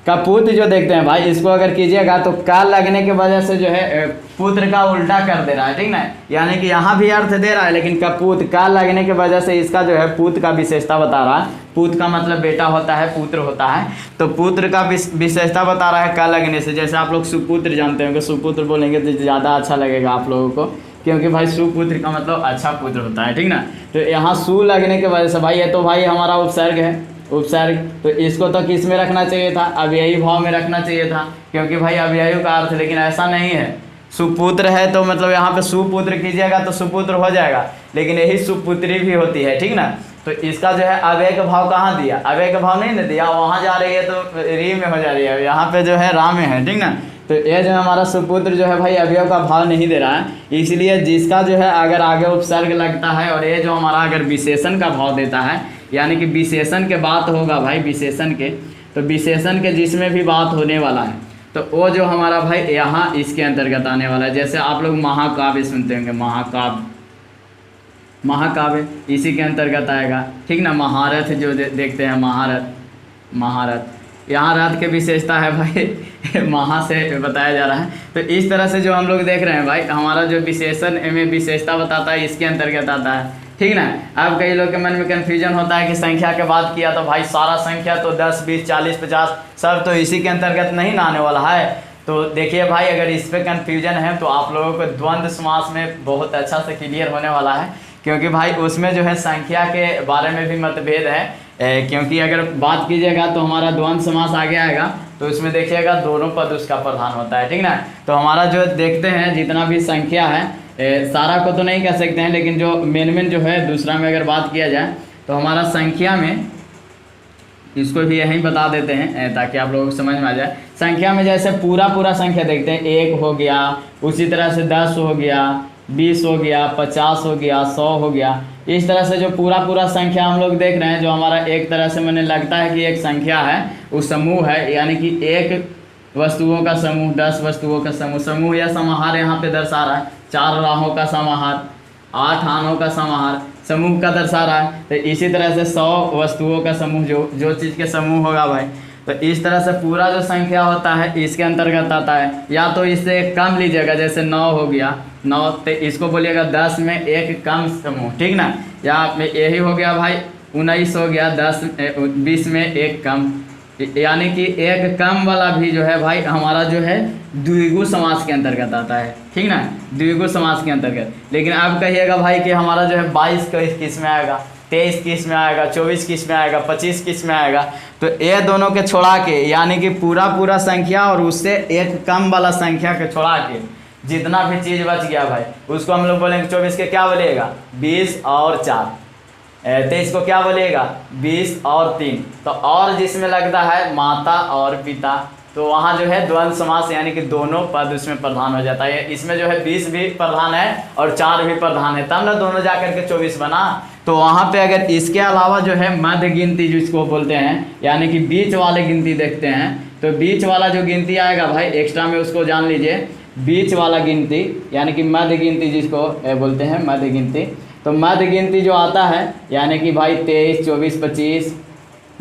कपूत जो देखते हैं भाई, इसको अगर कीजिएगा तो का लगने की वजह से जो है पुत्र का उल्टा कर दे रहा है, ठीक ना। यानी कि यहाँ भी अर्थ दे रहा है, लेकिन कपूत का लगने की वजह से इसका जो है पुत का विशेषता बता रहा है। पुत का मतलब बेटा होता है, पुत्र होता है, तो पुत्र का विशेषता बता रहा है का लगने से। जैसे आप लोग सुपुत्र जानते होंगे, सुपुत्र बोलेंगे तो ज़्यादा अच्छा लगेगा आप लोगों को, क्योंकि भाई सुपुत्र का मतलब अच्छा पुत्र होता है, ठीक ना। तो यहाँ सु लगने की वजह से भाई, ये तो भाई हमारा उपसर्ग है, उपसर्ग, तो इसको तो किस में रखना चाहिए था, अव्ययी भाव में रखना चाहिए था, क्योंकि भाई अव्ययी का अर्थ, लेकिन ऐसा नहीं है। सुपुत्र है तो मतलब यहाँ पे सुपुत्र कीजिएगा तो सुपुत्र हो जाएगा, लेकिन यही सुपुत्री भी होती है, ठीक ना। तो इसका जो है अव्यय का भाव कहाँ दिया, अव्यय का भाव नहीं ना दिया, वहाँ जा रही है तो री में हो जा रही है, यहाँ पे जो है रा में है, ठीक ना। तो ये जो हमारा सुपुत्र जो है भाई अवयव का भाव नहीं दे रहा है, इसलिए जिसका जो है अगर आगे उपसर्ग लगता है, और ये जो हमारा अगर विशेषण का भाव देता है, यानी कि विशेषण के बात होगा भाई, विशेषण के, तो विशेषण के जिसमें भी बात होने वाला है, तो वो जो हमारा भाई यहाँ इसके अंतर्गत आने वाला है। जैसे आप लोग महाकाव्य सुनते होंगे, महाकाव्य इसी के अंतर्गत आएगा, ठीक ना। महारथ जो देखते हैं, महारथ यहाँ रथ के विशेषता है भाई महा से बताया जा रहा है। तो इस तरह से जो हम लोग देख रहे हैं भाई, हमारा जो विशेषण में विशेषता बताता है, इसके अंतर्गत आता है, ठीक ना। अब कई लोग के मन में कन्फ्यूजन होता है कि संख्या के बात किया तो भाई सारा संख्या तो 10, 20, 40, 50 सब तो इसी के अंतर्गत नहीं ना आने वाला है। तो देखिए भाई, अगर इस पर कन्फ्यूजन है तो आप लोगों को द्वंद्व समास में बहुत अच्छा से क्लियर होने वाला है, क्योंकि भाई उसमें जो है संख्या के बारे में भी मतभेद है। क्योंकि अगर बात कीजिएगा तो हमारा द्वंद्व समास आगे आएगा, तो उसमें देखिएगा दोनों पद उसका प्रधान होता है, ठीक ना। तो हमारा जो देखते हैं जितना भी संख्या है, सारा को तो नहीं कह सकते हैं, लेकिन जो मेन जो है दूसरा में अगर बात किया जाए तो हमारा संख्या में, इसको भी यहीं बता देते हैं ताकि आप लोगों को समझ में आ जाए। संख्या में जैसे पूरा संख्या देखते हैं, 1 हो गया, उसी तरह से 10 हो गया, 20 हो गया, 50 हो गया, 100 हो गया। इस तरह से जो पूरा संख्या हम लोग देख रहे हैं, जो हमारा एक तरह से मैंने लगता है कि एक संख्या है, वो समूह है, यानी कि 1 वस्तुओं का समूह, 10 वस्तुओं का समूह या समाहार यहाँ पे दर्शा रहा है। 4 राहों का समाहार, 8 आनों का समाहार समूह का दर्शा रहा है। तो इसी तरह से 100 वस्तुओं का समूह, जो चीज़ के समूह होगा भाई, तो इस तरह से पूरा जो संख्या होता है इसके अंतर्गत आता है। या तो इससे कम लीजिएगा, जैसे 9 हो गया, 9 तो इसको बोलिएगा 10 में एक कम समूह, ठीक ना। या यही हो गया भाई 19 हो गया, 20 में एक कम, यानी कि एक कम वाला भी जो है भाई हमारा जो है द्विगु समास के अंतर्गत आता है, ठीक ना, द्विगु समास के अंतर्गत। लेकिन अब कहिएगा भाई कि हमारा जो है 22 किस में आएगा, 23 किस में आएगा, 24 किस में आएगा, 25 किस में आएगा, तो ये दोनों के छोड़ा के यानी कि पूरा संख्या और उससे एक कम वाला संख्या के छोड़ा के जितना भी चीज़ बच गया भाई उसको हम लोग बोलेंगे 24 के क्या बोलिएगा 20 और 4, 23 को क्या बोलिएगा 20 और 3। तो और जिसमें लगता है माता और पिता, तो वहाँ जो है द्वंद्व समास यानी कि दोनों पद उसमें प्रधान हो जाता है। इसमें जो है 20 भी प्रधान है और 4 भी प्रधान है, तब ना दोनों जाकर के 24 बना। तो वहाँ पे अगर इसके अलावा जो है मध्य गिनती जिसको बोलते हैं यानी कि बीच वाले गिनती देखते हैं, तो बीच वाला जो गिनती आएगा भाई एक्स्ट्रा में उसको जान लीजिए, बीच वाला गिनती यानी कि मध्य गिनती जिसको बोलते हैं मध्य गिनती। तो मध्य गिनती जो आता है यानी कि भाई 23, 24, 25,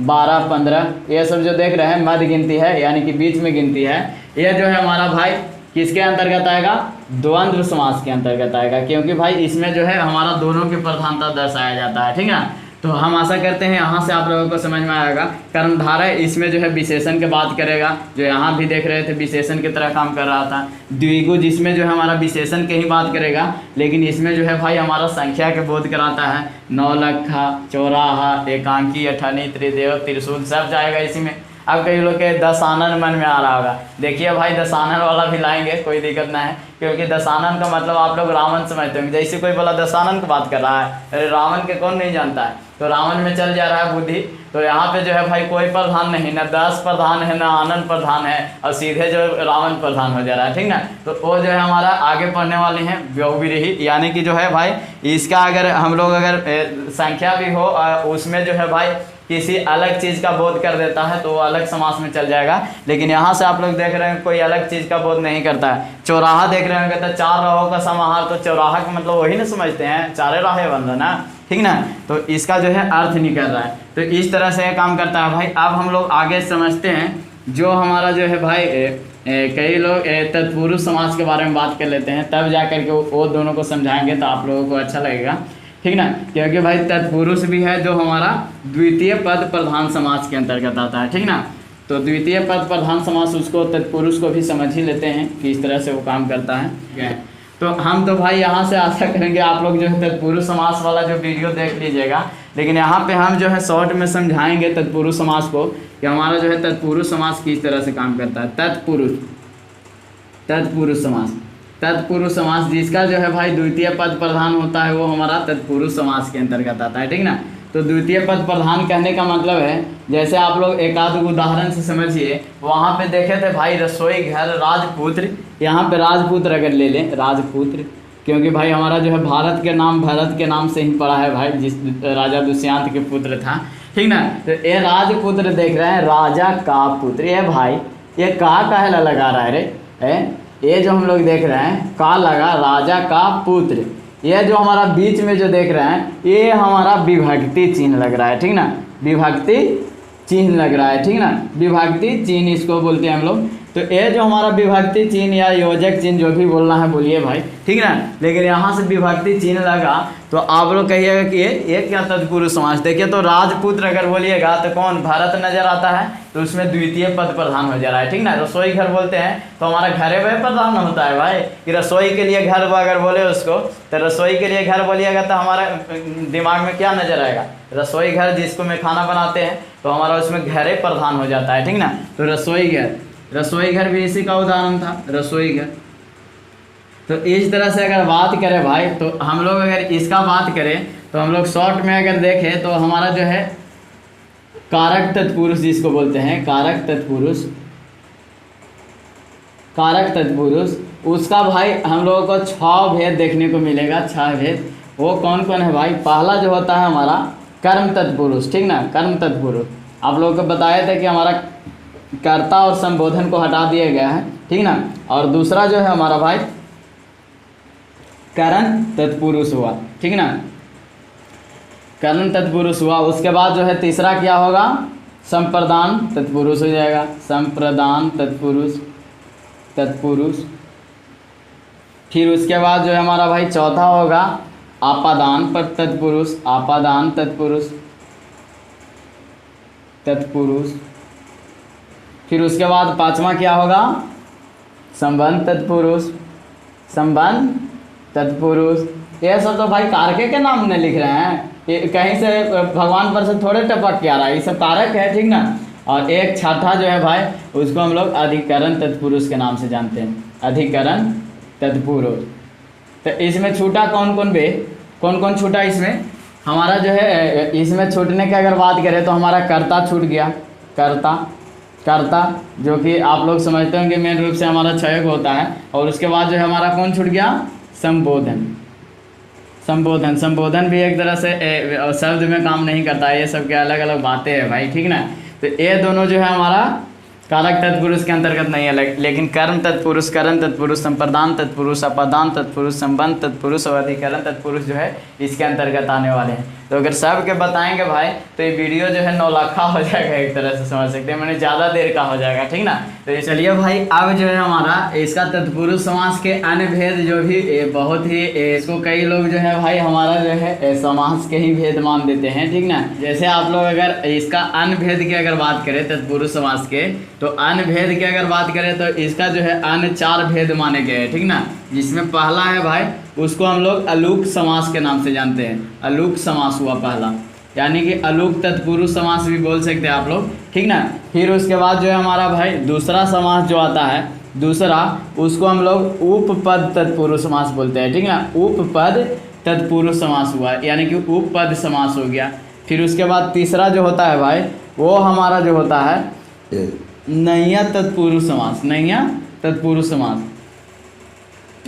12, 15 ये सब जो देख रहे हैं मध्य गिनती है यानी कि बीच में गिनती है। ये जो है हमारा भाई किसके अंतर्गत आएगा, द्वंद्व समास के अंतर्गत आएगा, क्योंकि भाई इसमें जो है हमारा दोनों की प्रधानता दर्शाया जाता है, ठीक है। तो हम आशा करते हैं यहाँ से आप लोगों को समझ में आएगा। कर्मधारय इसमें जो है विशेषण की बात करेगा, जो यहाँ भी देख रहे थे विशेषण की तरह काम कर रहा था। द्विगु जिसमें जो है हमारा विशेषण की ही बात करेगा, लेकिन इसमें जो है भाई हमारा संख्या के बोध कराता है। नौलखा, चौराहा, एकांकी, अठनी, त्रिदेव, त्रिशूल सब जाएगा इसी में। अब कई लोग के दशानन मन में आ रहा होगा, देखिए भाई दशानन वाला भी लाएंगे, कोई दिक्कत ना है, क्योंकि दशानन का मतलब आप लोग रावण समझते होंगे। जैसे कोई बोला दशानन की बात कर रहा है, अरे रावण के कौन नहीं जानता है, तो रावण में चल जा रहा है बुद्धि। तो यहाँ पे जो है भाई कोई प्रधान नहीं, ना 10 प्रधान है, ना आनंद प्रधान है, और सीधे जो रावण प्रधान हो जा रहा है, ठीक ना। तो वो जो है हमारा आगे पढ़ने वाले हैं व्यवविरही, यानी कि जो है भाई इसका अगर हम लोग अगर संख्या भी हो उसमें जो है भाई किसी अलग चीज़ का बोध कर देता है तो वो अलग समास में चल जाएगा। लेकिन यहाँ से आप लोग देख रहे हैं कोई अलग चीज़ का बोध नहीं करता है। चौराहा देख रहे होंगे तो 4 राहों का समाहार, तो चौराहा का मतलब वही ना समझते हैं, 4 राहें बन ना, ठीक ना। तो इसका जो है अर्थ नहीं कर रहा है, तो इस तरह से काम करता है भाई। अब हम लोग आगे समझते हैं जो हमारा जो है भाई कई लोग तत्पुरुष समास के बारे में बात कर लेते हैं, तब जा कर के वो दोनों को समझाएंगे तो आप लोगों को अच्छा लगेगा, ठीक ना। क्योंकि भाई तत्पुरुष भी है जो हमारा द्वितीय पद प्रधान समास के अंतर्गत आता है, ठीक ना। तो द्वितीय पद प्रधान समास उसको तत्पुरुष को भी समझ ही लेते हैं कि इस तरह से वो काम करता है, ठीक है। तो हम तो भाई यहाँ से आशा करेंगे आप लोग जो है तत्पुरुष समास वाला जो वीडियो देख लीजिएगा, लेकिन यहाँ पे हम जो है शॉर्ट में समझाएंगे तत्पुरुष समास को कि हमारा जो है तत्पुरुष समास किस तरह से काम करता है। तत्पुरुष समास, तत्पुरुष समास जिसका जो है भाई द्वितीय पद प्रधान होता है वो हमारा तत्पुरुष समास के अंतर्गत आता है, ठीक ना। तो द्वितीय पद प्रधान कहने का मतलब है, जैसे आप लोग एक आध उदाहरण से समझिए, वहाँ पे देखे थे भाई रसोई घर, राजपुत्र, यहाँ पे राजपुत्र अगर ले लें, राजपुत्र, क्योंकि भाई हमारा जो है भारत के नाम भरत के नाम से ही पड़ा है भाई, जिस राजा दुष्यंत के पुत्र था, ठीक ना। तो ये राजपुत्र देख रहे हैं, राजा का पुत्र, ये भाई ये काहेला लगा रहा है रे, ये जो हम लोग देख रहे हैं का लगा, राजा का पुत्र। ये जो हमारा बीच में जो देख रहे हैं ये हमारा विभक्ति चिन्ह लग रहा है, ठीक ना, विभक्ति चिन्ह लग रहा है, ठीक ना, विभक्ति चिन्ह इसको बोलते हैं हम लोग। तो ये जो हमारा विभक्ति चिन्ह या योजक चिन्ह जो भी बोलना है बोलिए भाई, ठीक ना। लेकिन यहाँ से विभक्ति चिन्ह लगा तो आप लोग कहिएगा कि ये क्या तत्पुरुष समास। देखिए तो राजपुत्र अगर बोलिएगा तो कौन, भरत नजर आता है, तो उसमें द्वितीय पद प्रधान हो जा रहा है, ठीक ना। रसोई घर बोलते हैं तो हमारा घरे वह प्रधान होता है भाई, कि रसोई के लिए घर अगर बोले उसको, तो रसोई के लिए घर बोलिएगा तो हमारा दिमाग में क्या नजर आएगा, रसोई घर जिसको में खाना बनाते हैं, तो हमारा उसमें घरे प्रधान हो जाता है, ठीक ना। तो रसोई घर भी इसी का उदाहरण था, रसोई घर। तो इस तरह से अगर बात करें भाई, तो हम लोग अगर इसका बात करें तो हम लोग शॉर्ट में अगर देखें तो हमारा जो है कारक तत्पुरुष जिसको बोलते हैं, कारक तत्पुरुष, उसका भाई हम लोगों को 6 भेद देखने को मिलेगा, 6 भेद। वो कौन कौन है भाई, पहला जो होता है हमारा कर्म तत्पुरुष, ठीक ना, कर्म तत्पुरुष। आप लोगों को बताया था कि हमारा कर्ता और संबोधन को हटा दिया गया है, ठीक ना। और दूसरा जो है हमारा भाई करण तत्पुरुष हुआ, ठीक ना, करण तत्पुरुष हुआ। उसके बाद जो है तीसरा क्या होगा, संप्रदान तत्पुरुष हो जाएगा, संप्रदान तत्पुरुष। फिर उसके बाद जो है हमारा भाई चौथा होगा आपादान पर तत्पुरुष, आपादान तत्पुरुष। फिर उसके बाद पांचवा क्या होगा, संबंध तत्पुरुष, संबंध तत्पुरुछ। ये सब तो भाई कारके के नाम में लिख रहे हैं, ये कहीं से भगवान पर से थोड़े टपक के आ रहा है, ये सब कारक है, ठीक ना। और एक छठा जो है भाई उसको हम लोग अधिकरण तत्पुरुष के नाम से जानते हैं, अधिकरण तत्पुरुष। तो इसमें छूटा कौन कौन बे, कौन कौन छूटा इसमें हमारा जो है, इसमें छूटने की अगर बात करें तो हमारा कर्ता छूट गया, कर्ता, कर्ता जो कि आप लोग समझते होंगे मेन रूप से हमारा क्षयक होता है। और उसके बाद जो है हमारा कौन छूट गया, संबोधन, संबोधन, संबोधन भी एक तरह से शब्द में काम नहीं करता है, ये सब के अलग अलग बातें हैं भाई, ठीक ना। तो ये दोनों जो है हमारा कारक तत्पुरुष के अंतर्गत नहीं है, लेकिन कर्म तत्पुरुष, करण तत्पुरुष, संप्रदान तत्पुरुष, अपादान तत्पुरुष, संबंध तत्पुरुष और अधिकरण तत्पुरुष जो है इसके अंतर्गत आने वाले हैं। तो अगर सब के बताएंगे भाई तो ये वीडियो जो है 9 लाख हो जाएगा, एक तरह से समझ सकते हैं, मैंने ज़्यादा देर का हो जाएगा, ठीक ना। तो चलिए भाई अब जो है हमारा इसका तत्पुरुष समास के अन्य भेद जो भी बहुत ही इसको कई लोग जो है भाई हमारा जो है समास के ही भेद मान देते हैं, ठीक ना। जैसे आप लोग अगर इसका अन्य भेद की अगर बात करें तत्पुरुष समास के, तो अन्य भेद की अगर बात करें तो इसका जो है अन्य 4 भेद माने गए हैं, ठीक ना। जिसमें पहला है भाई उसको हम लोग अलूक समास के नाम से जानते हैं, अलूक समास हुआ पहला, यानी कि अलूक तत्पुरुष समास भी बोल सकते हैं आप लोग, ठीक ना। फिर उसके बाद जो है हमारा भाई दूसरा समास जो आता है, दूसरा उसको हम लोग उपपद तत्पुरुष समास बोलते हैं, ठीक ना। उपपद तत्पुरुष समास हुआ, यानी कि उपपद समास हो गया। फिर उसके बाद तीसरा जो होता है भाई वो हमारा जो होता है नैया तत्पुरुष समास, नैया तत्पुरुष समास।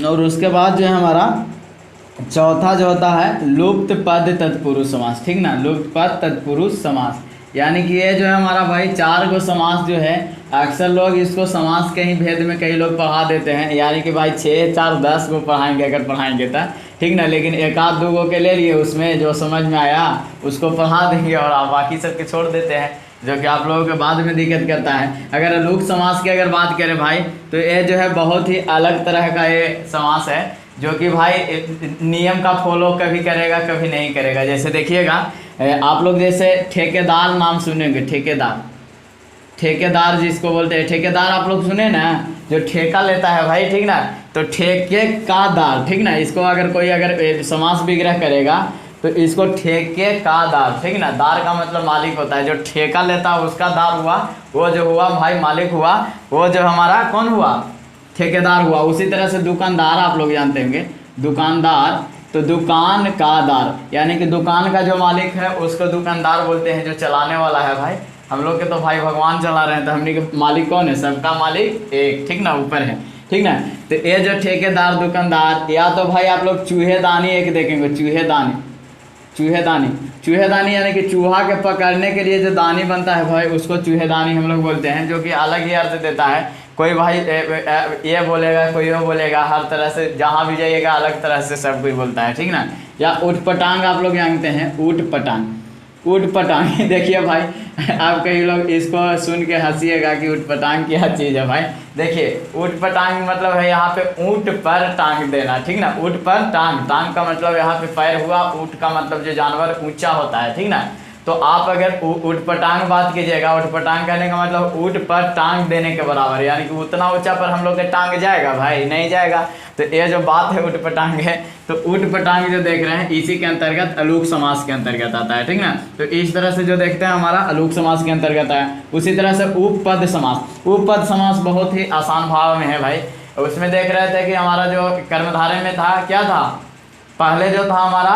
और उसके बाद जो है हमारा चौथा जो होता है लुप्त पद तत्पुरुष समास, ठीक ना, लुप्त पद तत्पुरुष समास। यानी कि ये जो है हमारा भाई 4 गो समास जो है अक्सर लोग इसको समास के ही भेद में कई लोग पढ़ा देते हैं, यानी कि भाई 6, 4, 10 गो पढ़ाएंगे अगर पढ़ाएंगे तो, ठीक ना। लेकिन एक आध 2 गो के ले लिए, उसमें जो समझ में आया उसको पढ़ा देंगे और आप बाकी सबके छोड़ देते हैं, जो कि आप लोगों के बाद में दिक्कत करता है। अगर अलूक समास की अगर बात करें भाई तो ये जो है बहुत ही अलग तरह का ये समास है, जो कि भाई नियम का फॉलो कभी करेगा कभी नहीं करेगा। जैसे देखिएगा आप लोग जैसे ठेकेदार नाम सुनेंगे, ठेकेदार, ठेकेदार जिसको बोलते हैं ठेकेदार, आप लोग सुने ना, जो ठेका लेता है भाई, ठीक ना। तो ठेके का दार, ठीक ना, इसको अगर कोई अगर समास विग्रह करेगा तो इसको ठेके का दार, ठीक ना। दार का मतलब मालिक होता है, जो ठेका लेता है उसका दार हुआ, वो जो हुआ भाई मालिक हुआ, वो जो हमारा कौन हुआ, ठेकेदार हुआ। उसी तरह से दुकानदार आप लोग जानते होंगे, दुकानदार, तो दुकान का दार, यानी कि दुकान का जो मालिक है उसको दुकानदार बोलते हैं, जो चलाने वाला है भाई। हम लोग के तो भाई भगवान चला रहे हैं, तो हमने के मालिक कौन है, सबका मालिक एक, ठीक ना, ऊपर है, ठीक ना। तो ये जो ठेकेदार, दुकानदार, या तो भाई आप लोग चूहेदानी एक देखेंगे, चूहेदानी, चूहेदानी, चूहेदानी यानी कि चूहा के पकड़ने के लिए जो दानी बनता है भाई उसको चूहेदानी हम लोग बोलते हैं, जो कि अलग ही अर्थ देता है। कोई भाई ये बोलेगा, कोई वो बोलेगा, हर तरह से जहाँ भी जाइएगा अलग तरह से सब कोई बोलता है, ठीक ना। या ऊट पटांग आप लोग जानते हैं, ऊट पटांग, ऊट पटांग देखिए भाई आप कई लोग इसको सुन के हंसीएगा कि ऊट पटांग क्या चीज़ है भाई। देखिए ऊट पटांग मतलब है यहाँ पे ऊँट पर टांग देना, ठीक ना। ऊँट पर टांग, टांग का मतलब यहाँ पे पैर हुआ, ऊँट का मतलब जो जानवर ऊंचा होता है, ठीक ना। तो आप अगर ऊँट पटांग बात कीजिएगा, ऊँट पटांग कहने का मतलब ऊँट पर टांग देने के बराबर, यानी कि उतना ऊंचा पर हम लोग के टांग जाएगा भाई, नहीं जाएगा। तो ये जो बात है ऊँट पटांग है, तो ऊँट पटांग जो देख रहे हैं इसी के अंतर्गत अलूक समास के अंतर्गत आता है, ठीक ना। तो इस तरह से जो देखते हैं हमारा अलूक समास के अंतर्गत है। उसी तरह से उपपद समास, उपपद समास बहुत ही आसान भाव में है भाई। उसमें देख रहे थे कि हमारा जो कर्मधारय में था क्या था, पहले जो था हमारा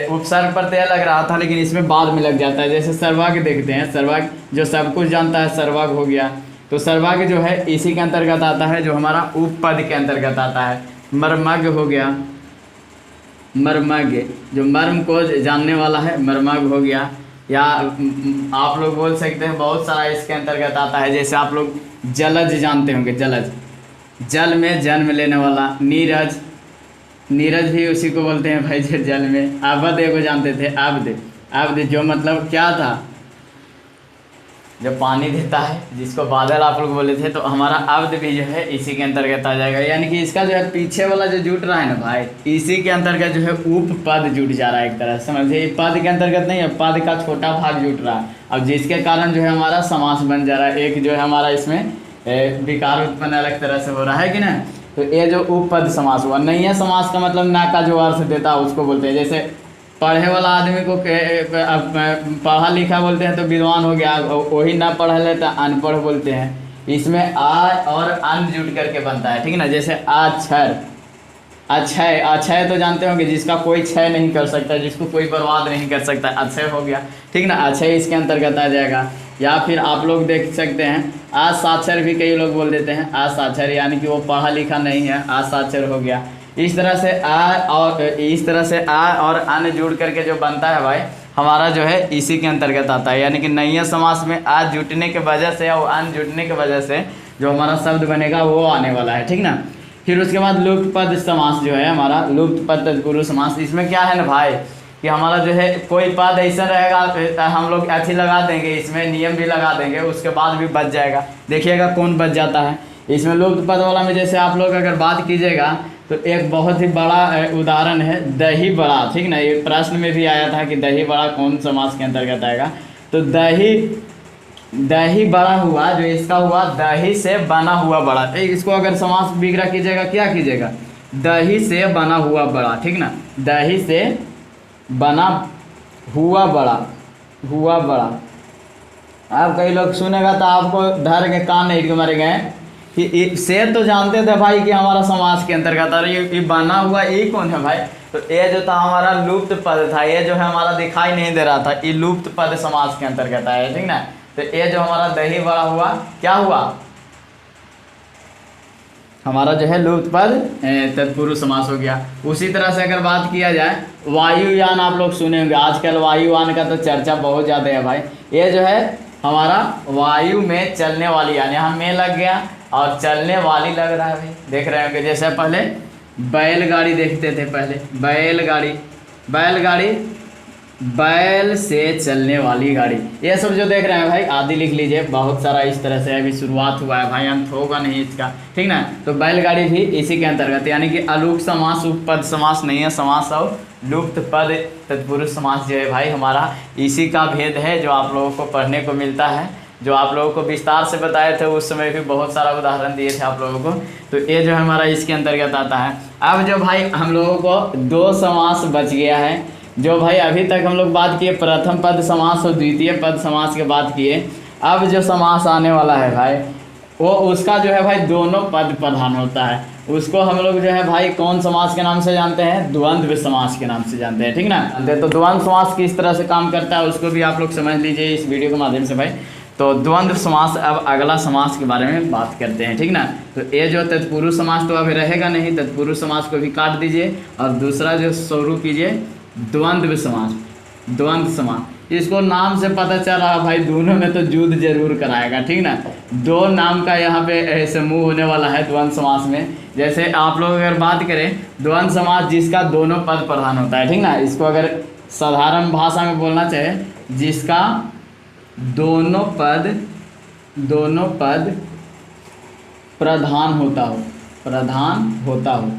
उपसर्ग प्रत्यय लग रहा था, लेकिन इसमें बाद में लग जाता है। जैसे सर्वाग देखते हैं, सर्वाग जो सब कुछ जानता है सर्वाग हो गया, तो सर्वाग जो है इसी के अंतर्गत आता है, जो हमारा उपपद के अंतर्गत आता है। मर्मज्ञ हो गया, मर्मज्ञ जो मर्म को जानने वाला है, मर्मज्ञ हो गया। या आप लोग बोल सकते हैं बहुत सारा इसके अंतर्गत आता है, जैसे आप लोग जलज जानते होंगे, जलज, जल में जन्म लेने वाला। नीरज, नीरज भी उसी को बोलते हैं भाई, जो जल में। आबद को जानते थे, आबद, आबद जो मतलब क्या था, जो पानी देता है, जिसको बादल आप लोग बोले थे, तो हमारा अब्द भी जो है इसी के अंतर्गत आ जाएगा। यानी कि इसका जो है पीछे वाला जो जुट रहा है ना भाई, इसी के अंतर्गत जो है उपपद जुट जा रहा है एक तरह से, समझिए। पद के अंतर्गत नहीं है, पद का छोटा भाग जुट रहा है। अब जिसके कारण जो है हमारा समास बन जा रहा है, एक जो है हमारा इसमें विकार उत्पन्न अलग तरह से हो रहा है कि ना। तो ये जो उपपद समास हुआ। नैया समास का मतलब ना का जो अर्थ देता है उसको बोलते हैं। जैसे पढ़े वाला आदमी को पढ़ा लिखा बोलते हैं तो विद्वान हो गया, वही ना पढ़ा लेता अनपढ़ बोलते हैं। इसमें आ और अन जुट करके बनता है, ठीक है ना। जैसे अक्षर, अक्षय, अक्षय तो जानते होंगे, जिसका कोई क्षय नहीं कर सकता, जिसको कोई बर्बाद नहीं कर सकता, अक्षय हो गया, ठीक ना। अक्षय इसके अंतर्गत आ जाएगा। या फिर आप लोग देख सकते हैं असाक्षर भी कई लोग बोल देते हैं, असाक्षर यानी कि वो पढ़ा लिखा नहीं है, असाक्षर हो गया। इस तरह से आ और अन जुड़ करके जो बनता है भाई हमारा जो है इसी के अंतर्गत आता है। यानी कि नैया समास में आ जुटने के वजह से और अन जुटने के वजह से जो हमारा शब्द बनेगा वो आने वाला है, ठीक ना। फिर उसके बाद लुप्त पद समास जो है हमारा, लुप्त पद तत्पुरुष समास। इसमें क्या है ना भाई कि हमारा जो है कोई पद ऐसा रहेगा, हम लोग ऐसी लगा देंगे, इसमें नियम भी लगा देंगे, उसके बाद भी बच जाएगा। देखिएगा कौन बच जाता है इसमें। लुप्त पद वाला में जैसे आप लोग अगर बात कीजिएगा तो एक बहुत ही बड़ा उदाहरण है दही बड़ा, ठीक ना। ये प्रश्न में भी आया था कि दही बड़ा कौन समास के अंतर्गत आएगा। तो दही बड़ा हुआ, जो इसका हुआ दही से बना हुआ बड़ा। इसको अगर समास विग्रह कीजिएगा क्या कीजिएगा, दही से बना हुआ बड़ा, ठीक ना। दही से बना हुआ बड़ा, हुआ बड़ा। अब कई लोग सुनेगा तो आपको धर के कान नहीं के मारे गए कि से तो जानते थे भाई कि हमारा समाज के अंतर्गत, और ये बना हुआ ये कौन है भाई। तो ये जो था हमारा लुप्त पद था, ये जो है हमारा दिखाई नहीं दे रहा था, ये लुप्त पद समाज के अंतर्गत आया, ठीक ना। तो ये जो हमारा दही बड़ा हुआ क्या हुआ, हमारा जो है लुप्त पद तत्पुरुष समास हो गया। उसी तरह से अगर बात किया जाए वायुयान, आप लोग सुने होंगे आजकल वायुयान का तो चर्चा बहुत ज़्यादा है भाई। ये जो है हमारा वायु में चलने वाली यान, यहाँ में लग गया और चलने वाली लग रहा है भाई, देख रहे होंगे। जैसे पहले बैलगाड़ी देखते थे, पहले बैलगाड़ी, बैलगाड़ी, बैल से चलने वाली गाड़ी, ये सब जो देख रहे हैं भाई आदि लिख लीजिए। बहुत सारा इस तरह से अभी शुरुआत हुआ है भाई, अंत होगा नहीं इसका, ठीक ना। तो बैलगाड़ी भी इसी के अंतर्गत, यानी कि अलुक समास, उपपद समास, नैया समास और लुप्त पद तत्पुरुष समास जो है भाई हमारा इसी का भेद है, जो आप लोगों को पढ़ने को मिलता है, जो आप लोगों को विस्तार से बताए थे उस समय भी बहुत सारा उदाहरण दिए थे आप लोगों को। तो ये जो हमारा इसके अंतर्गत आता है। अब जो भाई हम लोगों को दो समास बच गया है, जो भाई अभी तक हम लोग बात किए प्रथम पद समास और द्वितीय पद समास के बात किए। अब जो समास आने वाला है भाई वो उसका जो है भाई दोनों पद प्रधान होता है, उसको हम लोग जो है भाई कौन समास के नाम से जानते हैं, द्वंद्व समास के नाम से जानते हैं, ठीक ना। तो द्वंद्व समास किस तरह से काम करता है उसको भी आप लोग समझ लीजिए इस वीडियो के माध्यम से भाई। तो द्वंद्व समास, अब अगला समास के बारे में बात करते हैं, ठीक ना। तो ये जो तत्पुरुष समास तो अभी रहेगा नहीं, तत्पुरुष समास को भी काट दीजिए और दूसरा जो शुरू कीजिए द्वंद्व समास। द्वंद्व समास, इसको नाम से पता चल रहा भाई दोनों में तो युद्ध जरूर कराएगा, ठीक ना। दो नाम का यहाँ पे समूह होने वाला है द्वंद्व समास में। जैसे आप लोग अगर बात करें द्वंद्व समास जिसका दोनों पद प्रधान होता है, ठीक ना। इसको अगर साधारण भाषा में बोलना चाहे, जिसका दोनों पद प्रधान होता हो, प्रधान होता हो,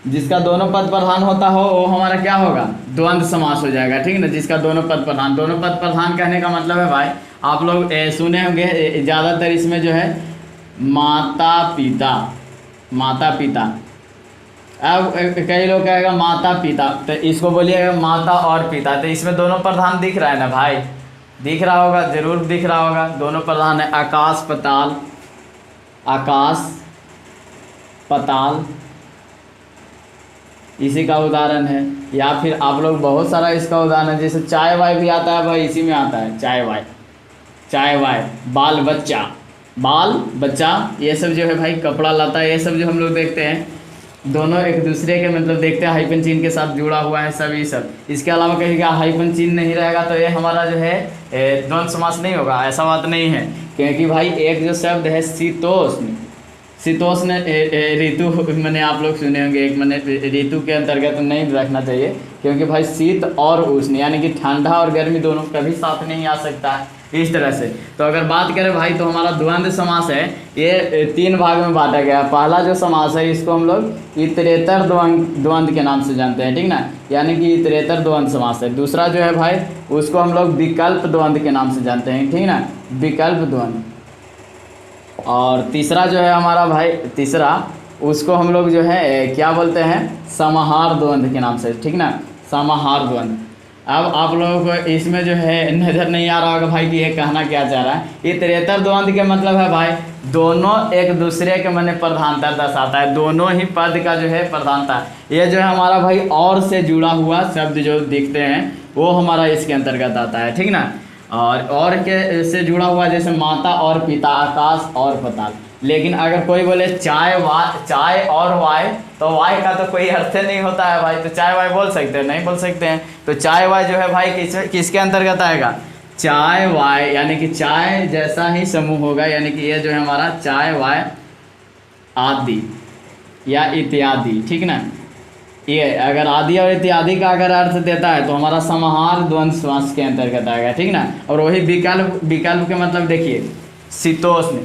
जिसका दोनों पद प्रधान होता हो वो हमारा क्या होगा, द्वंद्व समास हो जाएगा, ठीक है ना। जिसका दोनों पद प्रधान, दोनों पद प्रधान कहने का मतलब है भाई आप लोग सुने होंगे ज़्यादातर इसमें जो है माता पिता, माता पिता। अब कई लोग कहेगा माता पिता, तो इसको बोलिएगा माता और पिता। तो इसमें दोनों प्रधान दिख रहा है ना भाई, दिख रहा होगा, जरूर दिख रहा होगा, दोनों प्रधान है। आकाश पताल, आकाश पताल इसी का उदाहरण है। या फिर आप लोग बहुत सारा इसका उदाहरण है, जैसे चाय वाय भी आता है भाई, इसी में आता है चाय वाय, चाय वाय, बाल बच्चा, बाल बच्चा, ये सब जो है भाई कपड़ा लता, ये सब जो हम लोग देखते हैं दोनों एक दूसरे के मतलब देखते हैं हाइफन चिन्ह के साथ जुड़ा हुआ है सब ये सब। इसके अलावा कहीं हाइफन चिन्ह नहीं रहेगा तो ये हमारा जो है द्वंद्व समास नहीं होगा, ऐसा बात नहीं है। क्योंकि भाई एक जो शब्द है शीतोष्ण, शीतोष्ण ऋतु मैंने आप लोग सुने होंगे, एक मैंने ऋतु के अंतर्गत नहीं रखना चाहिए क्योंकि भाई शीत और उष्ण यानी कि ठंडा और गर्मी दोनों कभी साथ नहीं आ सकता है, इस तरह से। तो अगर बात करें भाई तो हमारा द्वंद्व समास है ये 3 भाग में बांटा गया है। पहला जो समास है इसको हम लोग इतरेतर द्वंद्व के नाम से जानते हैं, ठीक ना, यानी कि इतरेतर द्वंद्व समास है। दूसरा जो है भाई उसको हम लोग विकल्प द्वंद्व के नाम से जानते हैं, ठीक ना, विकल्प द्वंद्व। और तीसरा जो है हमारा भाई तीसरा उसको हम लोग जो है क्या बोलते हैं, समाहार द्वंद्व के नाम से, ठीक ना, समाहार द्वंद्व। अब आप लोगों को इसमें जो है नज़र नहीं आ रहा होगा भाई कि ये कहना क्या चाह रहा है। इतरेतर द्वंद्व के मतलब है भाई दोनों एक दूसरे के माने प्रधानता दर्शाता है, दोनों ही पद का जो है प्रधानता। ये जो है हमारा भाई और से जुड़ा हुआ शब्द जो दिखते हैं वो हमारा इसके अंतर्गत आता है, ठीक ना। और के से जुड़ा हुआ जैसे माता और पिता, आकाश और पताल। लेकिन अगर कोई बोले चाय और वाय, तो वाय का तो कोई अर्थ नहीं होता है भाई, तो चाय वाय बोल सकते हैं, नहीं बोल सकते हैं। तो चाय वाय जो है भाई किसके अंतर्गत आएगा, चाय वाय, यानी कि चाय जैसा ही समूह होगा, यानी कि ये जो है हमारा चाय वाय आदि या इत्यादि, ठीक ना। ये अगर आदि और इत्यादि का अगर अर्थ देता है तो हमारा समाहार द्वंद्व समास के अंतर्गत आएगा, ठीक ना। और वही विकल्प के मतलब देखिए शीतोष्ण,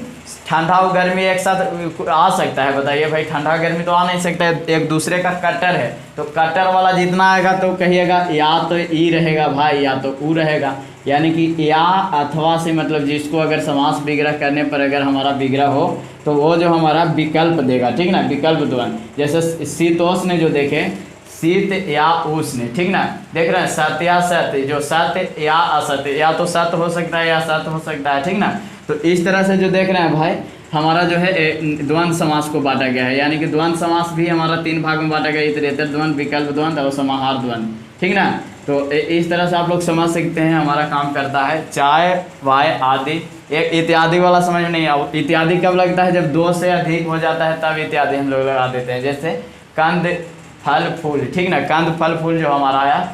ठंडा और गर्मी एक साथ आ सकता है, बताइए भाई, ठंडा गर्मी तो आ नहीं सकता है, एक दूसरे का कट्टर है। तो कट्टर वाला जितना आएगा तो कहिएगा या तो ई रहेगा भाई या तो ऊ रहेगा, यानी कि या अथवा से मतलब जिसको अगर समास विग्रह करने पर अगर हमारा विग्रह हो तो वो जो हमारा विकल्प देगा, ठीक ना, विकल्प द्वंद्व। जैसे शीतोष्ण जो देखे शीत या उष्ण, ठीक ना, देख रहे हैं सत्य या सत्य, जो सत्य या असत्य, या तो सत्य हो सकता है या सत्य हो सकता है, ठीक ना। तो इस तरह से जो देख रहे हैं भाई हमारा जो है द्वंद्व समास को बांटा गया है, यानी कि द्वंद्व समास भी हमारा 3 भाग में बांटा गया, इतरेतर द्वंद्व, विकल्प द्वंद्व और समाहार द्वंद्व, ठीक ना। तो इस तरह से आप लोग समझ सकते हैं हमारा काम करता है। चाय वाय आदि, एक इत्यादि वाला समझ में नहीं आओ, इत्यादि कब लगता है जब 2 से अधिक हो जाता है तब इत्यादि हम लोग लगा देते हैं। जैसे कंद फल फूल, ठीक ना, कंद फल फूल जो हमारा आया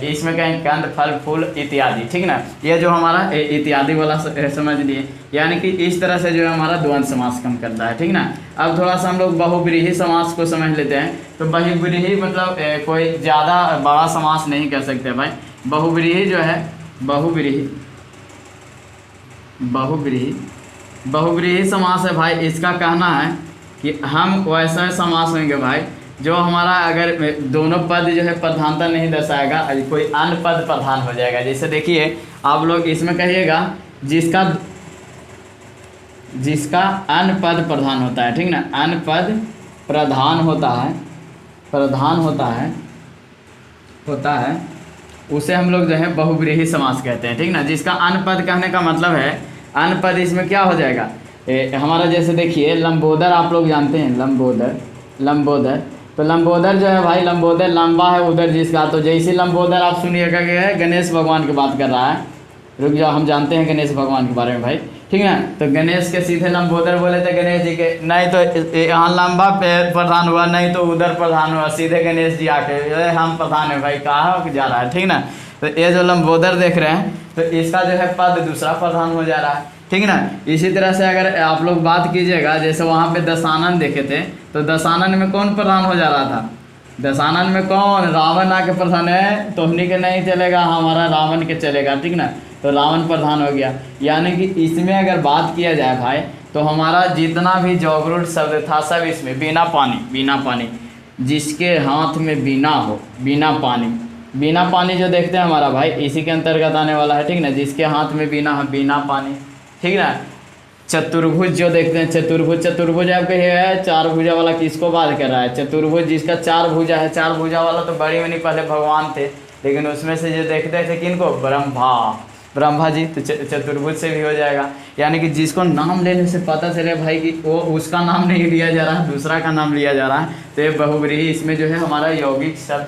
इसमें कहें कंद फल फूल इत्यादि, ठीक ना, ये जो हमारा इत्यादि वाला समझ लिए, यानी कि इस तरह से जो है हमारा द्वंद्व समास काम करता है, ठीक ना। अब थोड़ा सा हम लोग बहुव्रीहि समास को समझ लेते हैं। तो बहुव्रीहि मतलब कोई ज़्यादा बड़ा समास नहीं कर सकते भाई। बहुव्रीहि जो है बहुव्रीहि समास है भाई, इसका कहना है कि हम वैसा समास होंगे भाई जो हमारा अगर दोनों पद जो है प्रधानता नहीं दर्शाएगा, कोई अन्य पद प्रधान हो जाएगा। जैसे देखिए आप लोग इसमें कहिएगा जिसका अन्य पद प्रधान होता है, ठीक ना, अन्य पद प्रधान होता है उसे हम लोग जो है बहुव्रीहि समास कहते हैं, ठीक ना। जिसका अन्य पद कहने का मतलब है अन्य पद इसमें क्या हो जाएगा हमारा, जैसे देखिए लंबोदर आप लोग जानते हैं, लंबोदर तो लंबोदर जो है भाई, लंबोदर लंबा है उधर जिसका, तो जैसे लंबोदर आप सुनिएगा कि गणेश भगवान की बात कर रहा है, रुक जाओ हम जानते हैं गणेश भगवान के बारे में भाई, ठीक है। तो गणेश के सीधे लंबोदर बोले थे गणेश जी के, नहीं तो यहाँ लंबा प्रधान हुआ, नहीं तो उधर प्रधान हुआ, सीधे गणेश जी आके हम प्रधान है भाई, कहाँ जा रहा है, ठीक ना। तो ये जो लंबोदर देख रहे हैं तो इसका जो है पद दूसरा प्रधान हो जा रहा है, ठीक ना। इसी तरह से अगर आप लोग बात कीजिएगा जैसे वहाँ पे दशानन देखे थे, तो दशानन में कौन प्रधान हो जा रहा था, दशानन में कौन, रावण आके प्रधान है, तोहनी के नहीं चलेगा, हमारा रावण के चलेगा, ठीक ना। तो रावण प्रधान हो गया। यानी कि इसमें अगर बात किया जाए भाई तो हमारा जितना भी जौगरूट शब्द था सब इसमें बिना पानी, जिसके हाथ में बिना हो, बिना पानी जो देखते हैं हमारा भाई इसी के अंतर्गत आने वाला है, ठीक ना। जिसके हाथ में बिना हो, बिना पानी, ठीक ना। चतुर्भुज जो देखते हैं, चतुर्भुज आप कहिए 4 भुजा वाला किसको बात कर रहा है, चतुर्भुज जिसका 4 भुजा है, 4 भुजा वाला तो बड़ी में नहीं पहले भगवान थे, लेकिन उसमें से जो देखते थे किनको, ब्रह्मा जी, तो चतुर्भुज से भी हो जाएगा। यानी कि जिसको नाम लेने से पता चले भाई कि वो उसका नाम नहीं लिया जा रहा है, दूसरा का नाम लिया जा रहा है, तो ये बहुव्रीहि इसमें जो है हमारा यौगिक शब्द,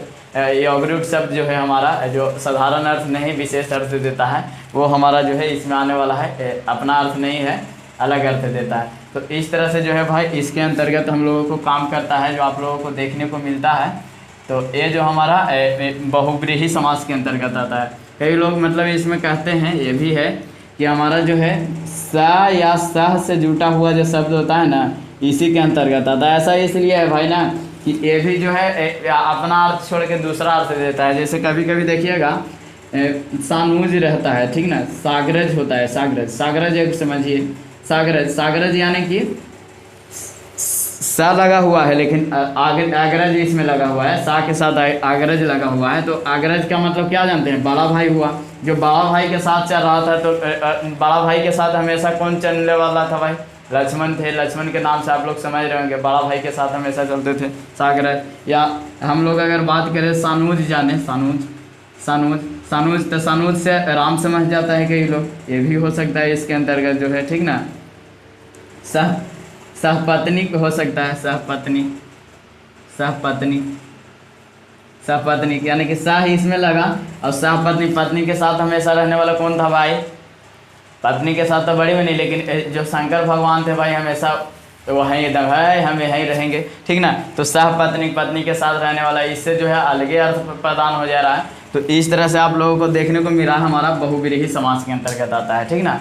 यौगरूट शब्द जो है हमारा जो साधारण अर्थ नहीं विशेष अर्थ देता है वो हमारा जो है इसमें आने वाला है, अपना अर्थ नहीं है, अलग अर्थ देता है। तो इस तरह से जो है भाई इसके अंतर्गत हम लोगों को काम करता है, जो आप लोगों को देखने को मिलता है। तो ये जो हमारा बहुव्रीहि समास के अंतर्गत आता है। कई लोग मतलब इसमें कहते हैं ये भी है कि हमारा जो है स या सह से जुटा हुआ जो शब्द होता है ना, इसी के अंतर्गत आता है। ऐसा इसलिए है भाई ना कि ये भी जो है अपना अर्थ छोड़ के दूसरा अर्थ देता है। जैसे कभी कभी देखिएगा सानूज रहता है, ठीक ना, सागरज होता है, सागरज, सागरज एक समझिए, सागरज, सागरज यानी कि सा लगा हुआ है लेकिन आगे अग्रज इसमें लगा हुआ है, सा के साथ अग्रज लगा हुआ है। तो अग्रज का मतलब क्या जानते हैं, बड़ा भाई हुआ। जो बड़ा भाई के साथ चल रहा था, तो बड़ा भाई के साथ हमेशा कौन चलने वाला था भाई, लक्ष्मण थे। लक्ष्मण के नाम से आप लोग समझ रहे होंगे, बड़ा भाई के साथ हमेशा चलते थे सागरज। या हम लोग अगर बात करें सानूज, जाने सानूज, सानूज, सानूज, तो सानूज से राम समझ जाता है कई लोग, ये भी हो सकता है इसके अंतर्गत जो है, ठीक ना। सहपत्नी हो सकता है, सहपत्नी, सहपत्नी, सहपत्नी यानी कि सह इसमें लगा और सहपत्नी, पत्नी के साथ हमेशा रहने वाला कौन था भाई, पत्नी के साथ तो बड़ी बनी, लेकिन जो शंकर भगवान थे भाई हमेशा वहीं एकदम है, हम यहीं रहेंगे, ठीक ना। तो सहपत्नी, पत्नी के साथ रहने वाला, इससे जो है अलगे अर्थ प्रदान हो जा रहा है। तो इस तरह से आप लोगों को देखने को मिला, हमारा बहुव्रीहि समास के अंतर्गत आता है, ठीक ना।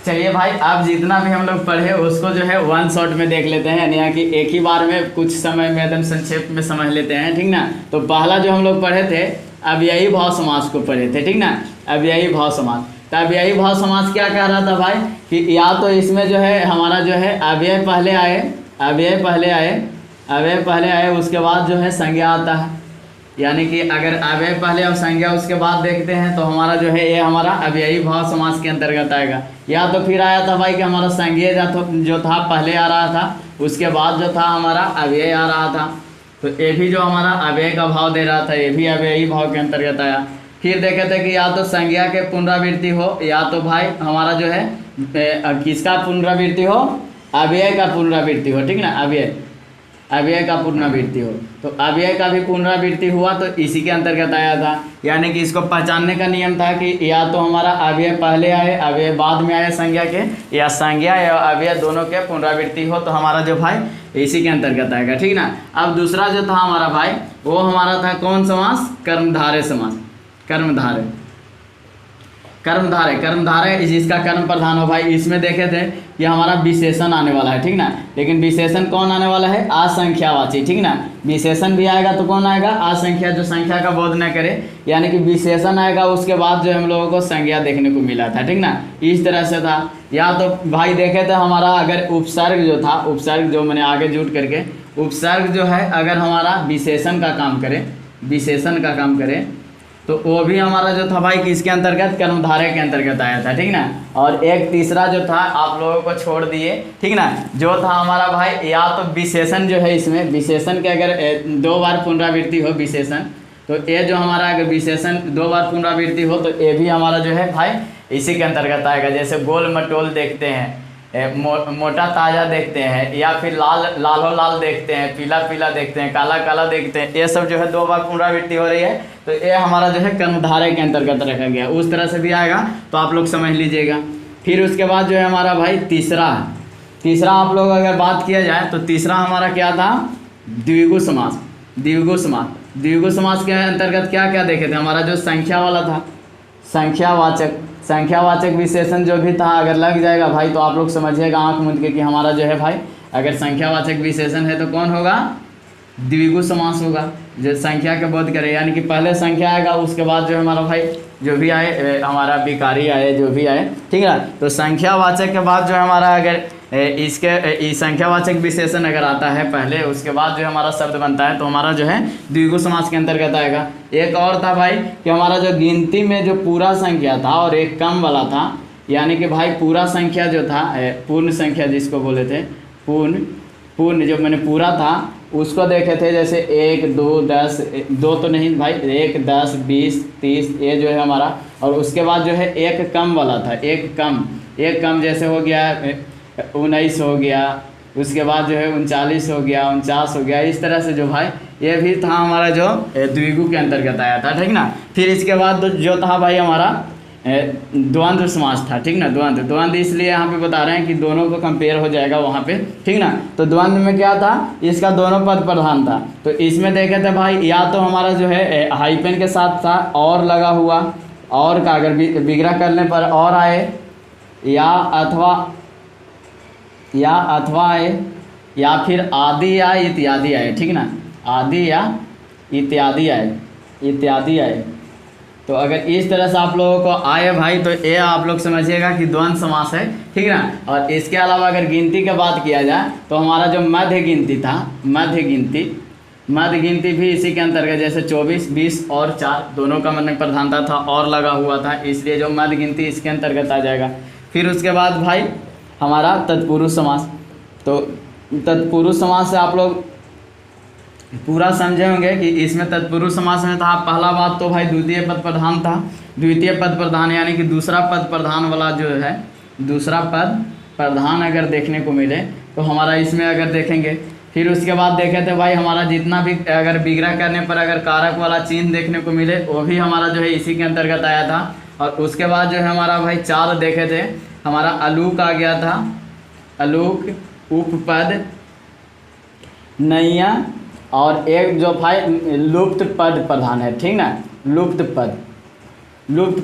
चलिए भाई, आप जितना भी हम लोग पढ़े उसको जो है वन शॉट में देख लेते हैं, यानी कि एक ही बार में कुछ समय में एकदम संक्षेप में समझ लेते हैं, ठीक ना। तो पहला जो हम लोग पढ़े थे अव्ययी भाव समास को पढ़े थे, ठीक ना, अव्ययी भाव समास। तो अव्ययी भाव समास क्या कह रहा था भाई कि या तो इसमें जो है हमारा जो है अव्यय पहले आए, अव्यय पहले आए, अव्यय पहले आए, उसके बाद जो है संज्ञा आता है। यानी कि अगर अव्यय पहले और संज्ञा उसके बाद देखते हैं तो हमारा जो है ये हमारा अव्ययी भाव समास के अंतर्गत आएगा। या तो फिर आया था भाई कि हमारा संज्ञेय जो था पहले आ रहा था, उसके बाद जो था हमारा अव्यय आ रहा था। तो ये भी जो हमारा अव्यय का भाव दे रहा था, ये भी अव्ययी भाव के अंतर्गत आया। फिर देखे थे कि या तो संज्ञा के पुनरावृत्ति हो, या तो भाई हमारा जो है किसका पुनरावृत्ति हो, अव्यय का पुनरावृत्ति हो, ठीक ना, अव्यय, अव्यय का पुनरावृत्ति हो। तो अव्यय का भी पुनरावृत्ति हुआ तो इसी के अंतर्गत आया था। यानी कि इसको पहचानने का नियम था कि या तो हमारा अव्यय पहले आए, अव्यय बाद में आए संज्ञा के, या संज्ञा या अव्यय दोनों के पुनरावृत्ति हो तो हमारा जो भाई इसी के अंतर्गत आएगा, ठीक ना। अब दूसरा जो था हमारा भाई वो हमारा था कौन समास, कर्मधारय समास, कर्मधारय, कर्मधारय, कर्मधारय जिसका कर्म प्रधान हो भाई। इसमें देखे थे कि हमारा विशेषण आने वाला है, ठीक ना, लेकिन विशेषण कौन आने वाला है, असंख्यावाची, ठीक ना। विशेषण भी आएगा तो कौन आएगा, असंख्या, जो संख्या का बोध न करे, यानी कि विशेषण आएगा उसके बाद जो हम लोगों को संज्ञा देखने को मिला था, ठीक ना। इस तरह से था। या तो भाई देखे थे हमारा अगर उपसर्ग जो था, उपसर्ग जो मैंने आगे जुट करके, उपसर्ग जो है अगर हमारा विशेषण का काम करे, विशेषण का काम करे, तो वो भी हमारा जो था भाई किसके अंतर्गत, कर्मधारय के अंतर्गत आया था, ठीक ना। और एक तीसरा जो था आप लोगों को छोड़ दिए, ठीक ना, जो था हमारा भाई या तो विशेषण जो है, इसमें विशेषण के अगर 2 बार पुनरावृत्ति हो विशेषण, तो ये जो हमारा अगर विशेषण 2 बार पुनरावृत्ति हो तो ये भी हमारा जो है भाई इसी के अंतर्गत आएगा। जैसे गोल मटोल देखते हैं, मोटा ताज़ा देखते हैं, या फिर लाल लालो लाल देखते हैं, पीला पीला देखते हैं, काला काला देखते हैं, ये सब जो है 2 बार पुनरावृत्ति हो रही है तो ये हमारा जो है कर्मधारय के अंतर्गत रखा गया। उस तरह से भी आएगा तो आप लोग समझ लीजिएगा। फिर उसके बाद जो है हमारा भाई तीसरा, तीसरा आप लोग अगर बात किया जाए तो तीसरा हमारा क्या था, द्विगु समास, द्विगु समास। द्विगु समास के अंतर्गत क्या क्या देखे थे, हमारा जो संख्या वाला था, संख्यावाचक, संख्यावाचक विशेषण जो भी था अगर लग जाएगा भाई तो आप लोग समझिएगा आंख मूंद के कि हमारा जो है भाई अगर संख्यावाचक विशेषण है तो कौन होगा, द्विगु समास होगा, जो संख्या के बोध करे। यानी कि पहले संख्या आएगा उसके बाद जो हमारा भाई जो भी आए, हमारा विकारी आए, जो भी आए, ठीक है। तो संख्यावाचक के बाद जो हमारा अगर इसके संख्यावाचक विशेषण अगर आता है पहले, उसके बाद जो हमारा शब्द बनता है तो हमारा जो है द्विगु समास के अंतर्गत आएगा। एक और था भाई कि हमारा जो गिनती में जो पूरा संख्या था और एक कम वाला था, यानी कि भाई पूरा संख्या जो था, पूर्ण संख्या जिसको बोले थे, पूर्ण जो मैंने पूरा था उसको देखे थे, जैसे 1 2 10, 2 तो नहीं भाई, 1 10 20 30, ये जो है हमारा। और उसके बाद जो है एक कम वाला था, एक कम जैसे हो गया 19 हो गया, उसके बाद जो है 39 हो गया, 49 हो गया। इस तरह से जो भाई ये भी था हमारा जो द्विगु के अंतर्गत आया था, ठीक ना। फिर इसके बाद जो था भाई हमारा द्वंद्व समास था, ठीक ना। द्वंद्व इसलिए यहाँ पे बता रहे हैं कि दोनों को कंपेयर हो जाएगा वहाँ पे, ठीक ना। तो द्वंद्व में क्या था, इसका दोनों पद प्रधान था। तो इसमें देखे थे भाई या तो हमारा जो है हाइपेन के साथ था और लगा हुआ, और का अगर विग्रह करने पर और आए, या अथवा आए, या फिर आदि या इत्यादि आए, ठीक ना, आदि या इत्यादि आए, इत्यादि आए। तो अगर इस तरह से आप लोगों को आए भाई तो ये आप लोग समझिएगा कि द्वंद्व समास है, ठीक ना। और इसके अलावा अगर गिनती की बात किया जाए तो हमारा जो मध्य गिनती था, मध्य गिनती भी इसी के अंतर्गत, जैसे 24, 20 और 4 दोनों का मतलब प्रधानता था और लगा हुआ था, इसलिए जो मध्य गिनती इसके अंतर्गत आ जाएगा। फिर उसके बाद भाई हमारा तत्पुरुष समास। तो तत्पुरुष समास से आप लोग पूरा समझे होंगे कि इसमें तत्पुरुष समास में था, पहला बात तो भाई द्वितीय पद प्रधान था। द्वितीय पद प्रधान यानी कि दूसरा पद प्रधान वाला जो है, दूसरा पद प्रधान अगर देखने को मिले तो हमारा इसमें अगर देखेंगे, फिर उसके बाद देखे थे भाई हमारा जितना भी अगर विग्रह करने पर अगर कारक वाला चिन्ह देखने को मिले वो भी हमारा जो है इसी के अंतर्गत आया था। और उसके बाद जो है हमारा भाई 4 देखे थे, हमारा अलूक आ गया था, अलूक, उपपद, नैया, और एक जो भाई लुप्त पद प्रधान है, ठीक ना, लुप्त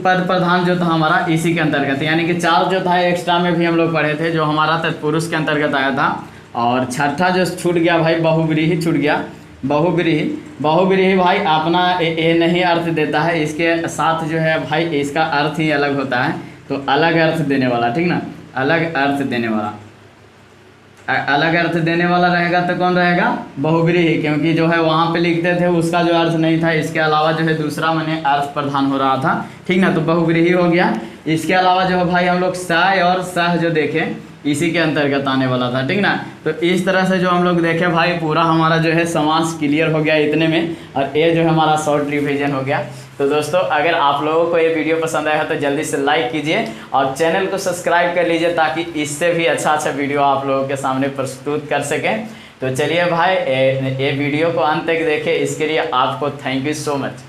पद प्रधान जो था हमारा इसी के अंतर्गत, यानी कि 4 जो था एक्स्ट्रा में भी हम लोग पढ़े थे जो हमारा तत्पुरुष के अंतर्गत आया था। और छठा जो छूट गया भाई बहुव्रीहि छूट गया, बहुव्रीहि भाई अपना ये नहीं अर्थ देता है, इसके साथ जो है भाई इसका अर्थ ही अलग होता है, तो अलग अर्थ देने वाला, ठीक ना, अलग अर्थ देने वाला, अलग अर्थ देने वाला रहेगा तो कौन रहेगा, बहुव्रीहि, क्योंकि जो है वहाँ पे लिखते थे उसका जो अर्थ नहीं था, इसके अलावा जो है दूसरा मैंने अर्थ प्रधान हो रहा था, ठीक ना, तो बहुव्रीहि हो गया। इसके अलावा जो है भाई हम लोग सह और सह जो देखें इसी के अंतर्गत आने वाला था, ठीक ना। तो इस तरह से जो हम लोग देखे भाई पूरा हमारा जो है समास क्लियर हो गया इतने में, और ये जो है हमारा शॉर्ट रिवीजन हो गया। तो दोस्तों अगर आप लोगों को ये वीडियो पसंद आया तो जल्दी से लाइक कीजिए और चैनल को सब्सक्राइब कर लीजिए ताकि इससे भी अच्छा वीडियो आप लोगों के सामने प्रस्तुत कर सकें। तो चलिए भाई ये वीडियो को अंत तक देखें, इसके लिए आपको थैंक यू सो मच।